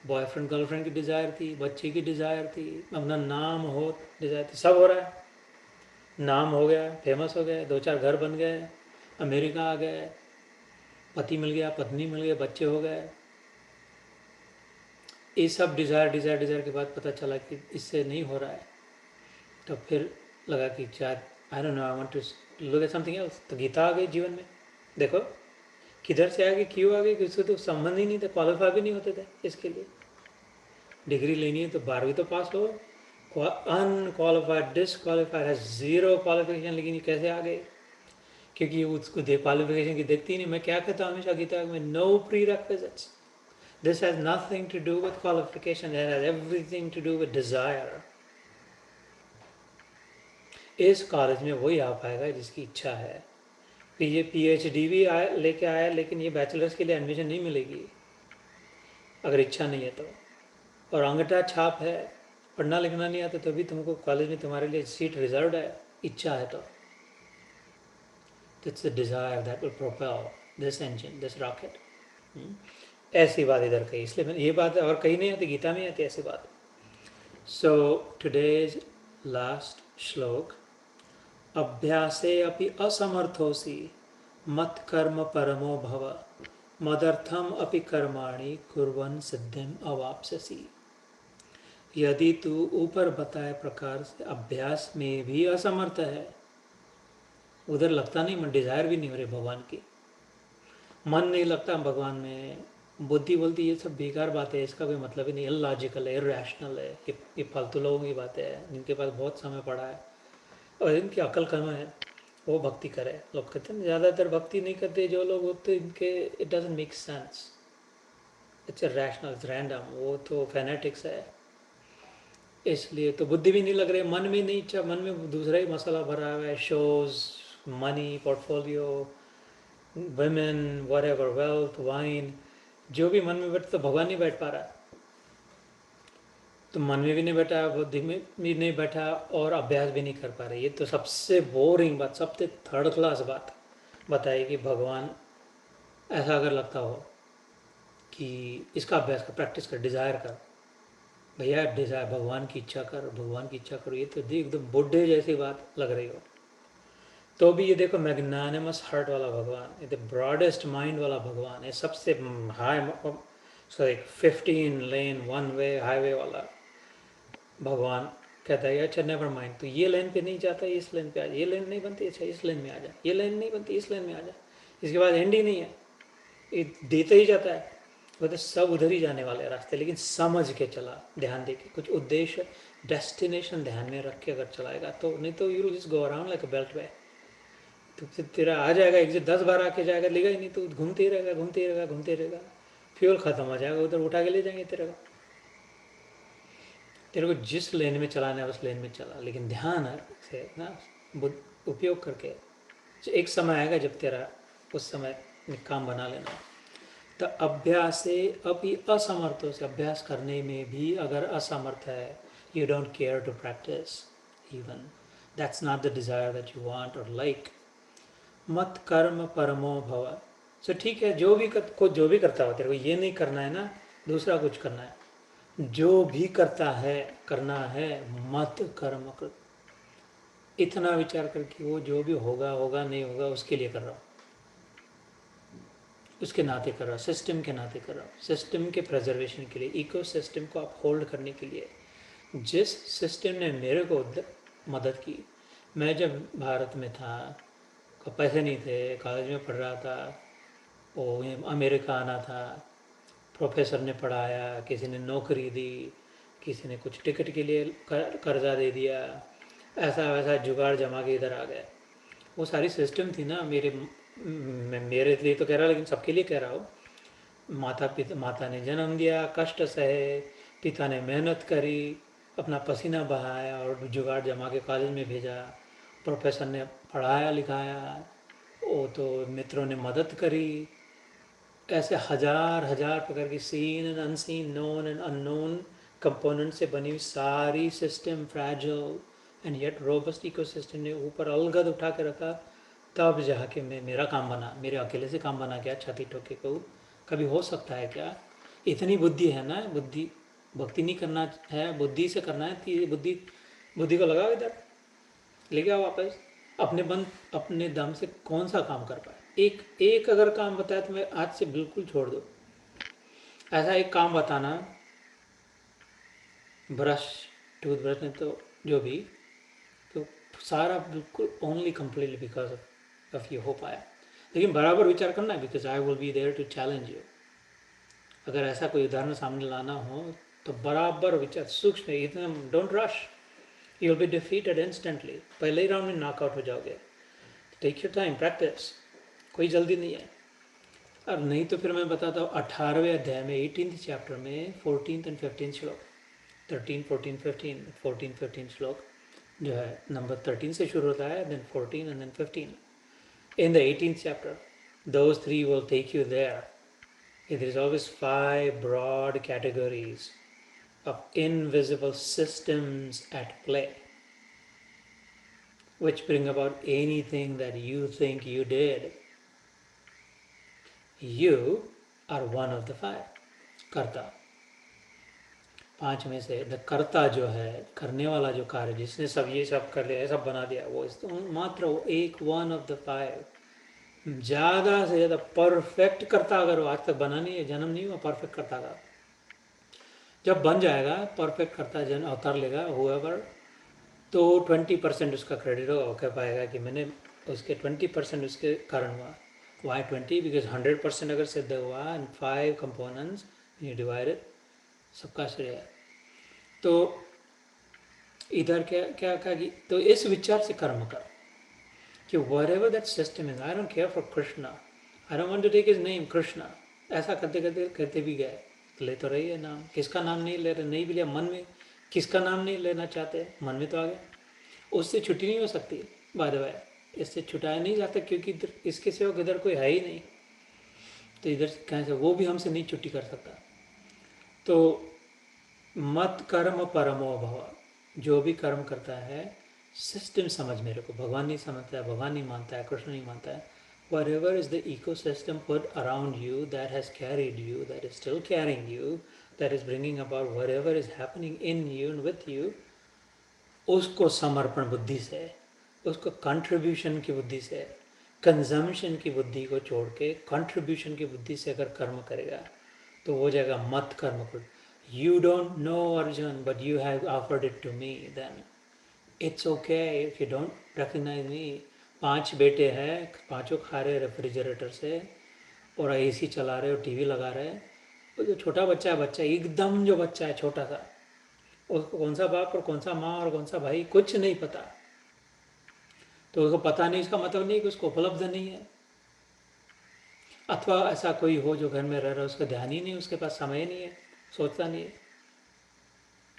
बॉयफ्रेंड गर्लफ्रेंड की डिज़ायर थी, बच्चे की डिज़ायर थी, अपना नाम हो डिज़ायर थी। सब हो रहा है, नाम हो गया, फेमस हो गए, 2-4 घर बन गए, अमेरिका आ गए, पति मिल गया, पत्नी मिल गए, बच्चे हो गए। ये सब डिज़ायर डिज़ायर डिज़ायर के बाद पता चला कि इससे नहीं हो रहा है। तो फिर लगा कि शायद I don't know, I want to look at something else. तो गीता आ गई जीवन में। देखो किधर से आ गई, क्यों आ गई, किससे तो संबंध ही नहीं था, क्वालिफाई भी नहीं होते थे इसके लिए। डिग्री लेनी है तो 12वीं तो पास हो, अनक्वालिफाइड डिसक्वालिफाइड है, ज़ीरो क्वालिफिकेशन, लेकिन ये कैसे आ गए? क्योंकि वो उसको क्वालिफिकेशन की देखती ही नहीं। मैं क्या कहता हूँ हमेशा गीता में, no prerequisites, this has nothing to do with qualification, it has everything to do with desire. इस कॉलेज में वही आ पाएगा जिसकी इच्छा है। ये PhD भी लेके आया, लेकिन ये बैचलर्स के लिए एडमिशन नहीं मिलेगी अगर इच्छा नहीं है तो। और अंगूठा छाप है, पढ़ना लिखना नहीं आता तो भी तुमको कॉलेज में तुम्हारे लिए सीट रिजर्व है, इच्छा है तो। It's the desire that will propel this engine, this rocket. ऐसी बात इधर कही, इसलिए मैंने ये बात और कहीं नहीं आती, गीता में आती ऐसी बात। सो टुडेज लास्ट श्लोक, अभ्यासे अपि असमर्थोसी मत कर्म परमो भव मदर्थम अपि कर्माणि कुर्वन् सिद्धिम अवाप्स्यसि। यदि तू ऊपर बताए प्रकार से अभ्यास में भी असमर्थ है, उधर लगता नहीं मन, डिजायर भी नहीं हो रही भगवान की, मन नहीं लगता भगवान में, बुद्धि बोलती ये सब बेकार बात है, इसका कोई मतलब ही नहीं, इलॉजिकल है, इरेशनल है, ये फालतू लोगों की बातें हैं जिनके पास बहुत समय पड़ा है और इनकी अकल कम है, वो भक्ति करे। लोग कहते हैं ज़्यादातर भक्ति नहीं करते जो लोग होते, इनके it doesn't make sense, it's rational, it's random, वो तो फैनेटिक्स है। इसलिए तो बुद्धि भी नहीं लग रही, मन में नहीं इच्छा, मन में दूसरा ही मसाला भरा हुआ है, shows, money, portfolio, women, whatever, wealth, wine, जो भी मन में बैठता, तो भगवान नहीं बैठ पा रहा। तो मन में भी नहीं बैठा, बुद्धि में भी नहीं बैठा, और अभ्यास भी नहीं कर पा रहे। ये तो सबसे बोरिंग बात, सबसे थर्ड क्लास बात बताई कि भगवान, ऐसा अगर लगता हो कि इसका अभ्यास कर, प्रैक्टिस कर, डिज़ायर कर, भैया डिज़ायर, भगवान की इच्छा कर, भगवान की इच्छा करो, ये तो एकदम बुढ़े जैसी बात लग रही हो। तो भी ये देखो, मैग्नानिमस हार्ट वाला भगवान, ये ब्रॉडेस्ट माइंड वाला भगवान है, सबसे हाई, सॉरी 15 लेन वन वे हाईवे वाला भगवान कहता है अच्छा नेवर माइंड, तो ये लाइन पे नहीं जाता, इस लाइन पे आ जा, ये लाइन नहीं बनती, अच्छा इस लाइन में आ जा, ये लाइन नहीं बनती, इस लाइन में आ जा, इसके बाद एंड ही नहीं है, ये देते ही जाता है। वो तो सब उधर ही जाने वाले रास्ते, लेकिन समझ के चला, ध्यान दे के, कुछ उद्देश्य, डेस्टिनेशन ध्यान में रख के अगर चलाएगा तो, नहीं तो you just go around like a belt way. तो फिर तेरा आ जाएगा एग्जिट, 10 बार आके जाएगा, लेगा ही नहीं, तो घूमते ही रहेगा, घूमते ही रहेगा, घूमते ही रहेगा, फ्यूल खत्म हो जाएगा, उधर उठा के ले जाएंगे तेरे को। तेरे को जिस लेन में चलाना है उस लेन में चला, लेकिन ध्यान से ना उपयोग करके, एक समय आएगा जब तेरा उस समय में काम बना लेना। तो अभ्यास से अभी असमर्थों से, अभ्यास करने में भी अगर असमर्थ है, you don't care to practice even, that's not the desire that you want और लाइक। मत कर्म परमो भव। सो ठीक है, जो भी करता हो, तेरे को ये नहीं करना है ना दूसरा कुछ करना है, जो भी करता है करना है मत कर्म कर, इतना विचार करके वो जो भी होगा होगा, नहीं होगा उसके लिए कर रहा हूँ, उसके नाते कर रहा हूँ, सिस्टम के नाते कर रहा हूँ, सिस्टम के प्रिजर्वेशन के लिए, इको सिस्टम को आप होल्ड करने के लिए। जिस सिस्टम ने मेरे को मदद की, मैं जब भारत में था, पैसे नहीं थे, कॉलेज में पढ़ रहा था, वो अमेरिका आना था, प्रोफेसर ने पढ़ाया, किसी ने नौकरी दी, किसी ने कुछ टिकट के लिए कर्जा दे दिया, ऐसा वैसा जुगाड़ जमा के इधर आ गए। वो सारी सिस्टम थी ना, मेरे लिए तो कह रहा, लेकिन सबके लिए कह रहा हूँ। माता ने जन्म दिया, कष्ट सहे, पिता ने मेहनत करी, अपना पसीना बहाया और जुगाड़ जमा के कॉलेज में भेजा, प्रोफेसर ने पढ़ाया लिखाया, वो तो मित्रों ने मदद करी, ऐसे हजार हजार प्रकार की seen and unseen, known and unknown component से बनी हुई सारी system, fragile and yet robust ecosystem ने ऊपर अलगद उठा के रखा, तब जाके मैं मेरा काम बना। मेरे अकेले से काम बना क्या छाती ठोके को कभी हो सकता है क्या? इतनी बुद्धि है ना, बुद्धि भक्ति नहीं करना है, बुद्धि से करना है, तो बुद्धि बुद्धि को लगाओ इधर, ले आओ वापस। अपने दम से कौन सा काम कर पाए? एक एक अगर काम बताया तो मैं आज से बिल्कुल छोड़ दो। ऐसा एक काम बताना, ब्रश, टूथब्रश ने तो जो भी, तो सारा बिल्कुल only completely because of you हो पाया। लेकिन बराबर विचार करना, because I will be there to challenge you. अगर ऐसा कोई उदाहरण सामने लाना हो तो बराबर विचार, सूक्ष्म, इतना don't rush, you will be defeated instantly, पहले ही राउंड में नॉकआउट हो जाओगे। टेक योर टाइम, प्रैक्टिस, कोई जल्दी नहीं है। और नहीं तो फिर मैं बताता हूँ 18वें अध्याय में 18th चैप्टर में 14th एंड 15th श्लोक, 13, 14, 15, 14, 15 श्लोक जो है नंबर 13 से शुरू होता है, then 14 and then 15। In the 18th chapter, those three will take you there. There is always 5 broad categories of invisible systems at play, which bring about anything that you think you did. You are one of the 5. कर्ता, 5 में से the कर्ता जो है, करने वाला जो कार्य, जिसने सब ये सब कर लिया, सब बना दिया, वो मात्र वो एक, वन ऑफ द 5। ज़्यादा से ज़्यादा परफेक्ट करता अगर वो आज तक बना नहीं है, जन्म नहीं हुआ परफेक्ट करता का, जब बन जाएगा परफेक्ट करता, जन अवतार लेगा हुएवर, तो 20% उसका क्रेडिट होगा, कह पाएगा कि मैंने उसके 20% उसके कारण हुआ। वाई 20? बिकॉज 100% अगर सिद्ध हुआ एंड 5 कंपोनेंट्स यू डिवाइडेड, सबका श्रेय है। तो इधर क्या क्या क्या कि तो इस विचार से कर्म कर कि whatever that system is, I don't care for Krishna, I don't want to take his name Krishna। ऐसा करते करते करते भी गए, ले तो रही है नाम, किसका नाम नहीं ले रहे, नहीं भी लिया मन में, किसका नाम नहीं लेना चाहते, मन में तो आ गया, उससे छुट्टी नहीं हो सकती। बाय द वे, इससे छुटाया नहीं जाता, क्योंकि इधर इसके सिवा इधर कोई है ही नहीं, तो इधर कहीं से वो भी हमसे नहीं छुट्टी कर सकता। तो मत कर्म परमो भव, जो भी कर्म करता है सिस्टम समझ, मेरे को भगवान नहीं समझता है, भगवान नहीं मानता है, कृष्ण नहीं मानता है, whatever is the ecosystem put around you that has carried you, that is still carrying you, that is bringing about whatever is happening in you and with you, उसको समर्पण बुद्धि से, उसको कंट्रीब्यूशन की बुद्धि से, कंजम्पशन की बुद्धि को छोड़ के कंट्रीब्यूशन की बुद्धि से अगर कर्म करेगा तो वो जाएगा मत कर्म को। You don't know Arjun but you have offered it to me, then it's okay if you don't recognise me. 5 बेटे हैं, पांचों खा रहे रेफ्रिजरेटर से और एसी चला रहे और टीवी लगा रहे, वो जो छोटा बच्चा है, बच्चा एकदम जो बच्चा है छोटा सा, उसको कौन सा बाप और कौन सा माँ और कौन सा भाई कुछ नहीं पता। तो उसको पता नहीं, इसका मतलब नहीं कि उसको उपलब्ध नहीं है। अथवा ऐसा कोई हो जो घर में रह रहा है, उसका ध्यान ही नहीं, उसके पास समय नहीं है, सोचता नहीं है,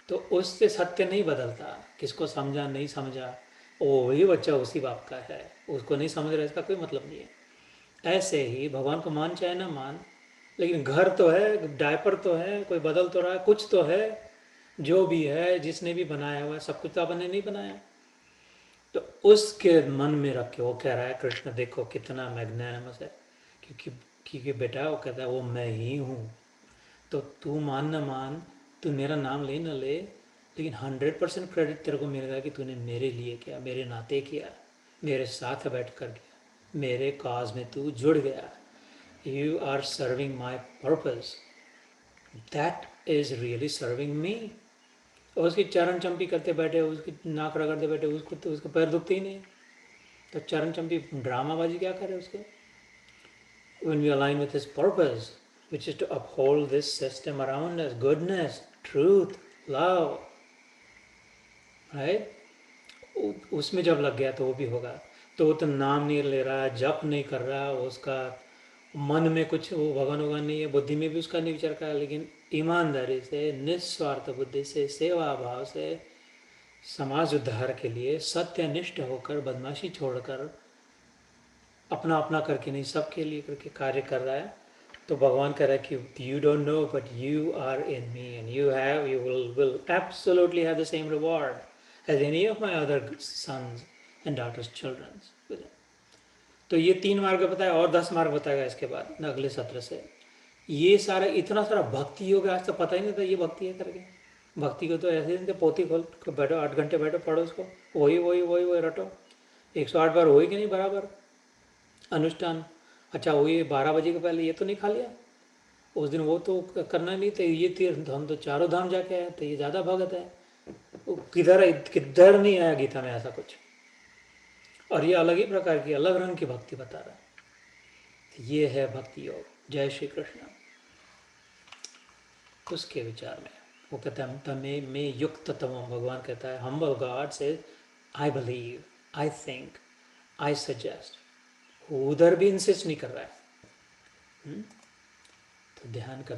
तो उससे सत्य नहीं बदलता। किसको समझा नहीं समझा, वो वही बच्चा उसी बाप का है, उसको नहीं समझ रहा, इसका कोई मतलब नहीं है। ऐसे ही भगवान को मान चाहे ना मान, लेकिन घर तो है, डायपर तो है, कोई बदल तो रहा है, कुछ तो है, जो भी है जिसने भी बनाया हुआ है, सब कुछ तो आपने नहीं बनाया। तो उसके मन में रख के वो कह रहा है, कृष्ण देखो कितना मैग्नेनिमस है, क्योंकि बेटा वो कहता है वो मैं ही हूँ। तो तू मान न मान, तू मेरा नाम ले न ले, लेकिन 100% क्रेडिट तेरे को मिलेगा कि तूने मेरे लिए किया, मेरे नाते किया, मेरे साथ बैठ कर किया, मेरे काज में तू जुड़ गया। You are serving my purpose, that is really serving me. और उसकी चरण चंपी करते बैठे, उसकी नाक रगड़ते बैठे, उसको तो उसका पैर दुखते ही नहीं, तो चरण चंपी ड्रामाबाजी क्या करे उसके। When we align with his purpose, which is to uphold this system around us, goodness, truth, love, right? उसमें जब लग गया तो वो भी होगा। तो वो तो नाम नहीं ले रहा, जप नहीं कर रहा, उसका मन में कुछ वो भगवान भगवान नहीं है, बुद्धि में भी उसका नहीं विचार कर, लेकिन ईमानदारी से, निस्वार्थ बुद्धि से, सेवा भाव से, समाज उद्धार के लिए सत्यनिष्ठ होकर, बदमाशी छोड़कर अपना अपना करके नहीं, सबके लिए करके कार्य कर रहा है। तो भगवान कह रहा है कि you don't know but you are in me and you will absolutely have the same reward as any of my other sons and daughters childrens. तो ये 3 मार्ग बताया और 10 मार्ग बताएगा इसके बाद अगले सत्र से। ये सारा इतना सारा भक्ति योग आज तो पता ही नहीं था ये भक्ति है करके। भक्ति को तो ऐसे ही पोथी खोल के बैठो, 8 घंटे बैठो, पढ़ो उसको, वही वही वही वही रटो। 108 बार होई कि नहीं बराबर अनुष्ठान। अच्छा वही 12 बजे के पहले ये तो नहीं खा लिया उस दिन, वो तो करना नहीं तो ये तीर्थ हम तो चारों धाम जाके आए तो ये ज़्यादा भगत है। वो किधर किधर नहीं आया गीता में ऐसा कुछ। और ये अलग ही प्रकार की अलग रंग की भक्ति बता रहा है। तो ये है भक्ति योग। जय श्री कृष्ण। उसके विचार में वो कहता है तमे में युक्त तमम, भगवान कहता है हम्बल गॉड से I believe, I think, I suggest. उधर भी इंसिस्ट नहीं कर रहा है। तो ध्यान कर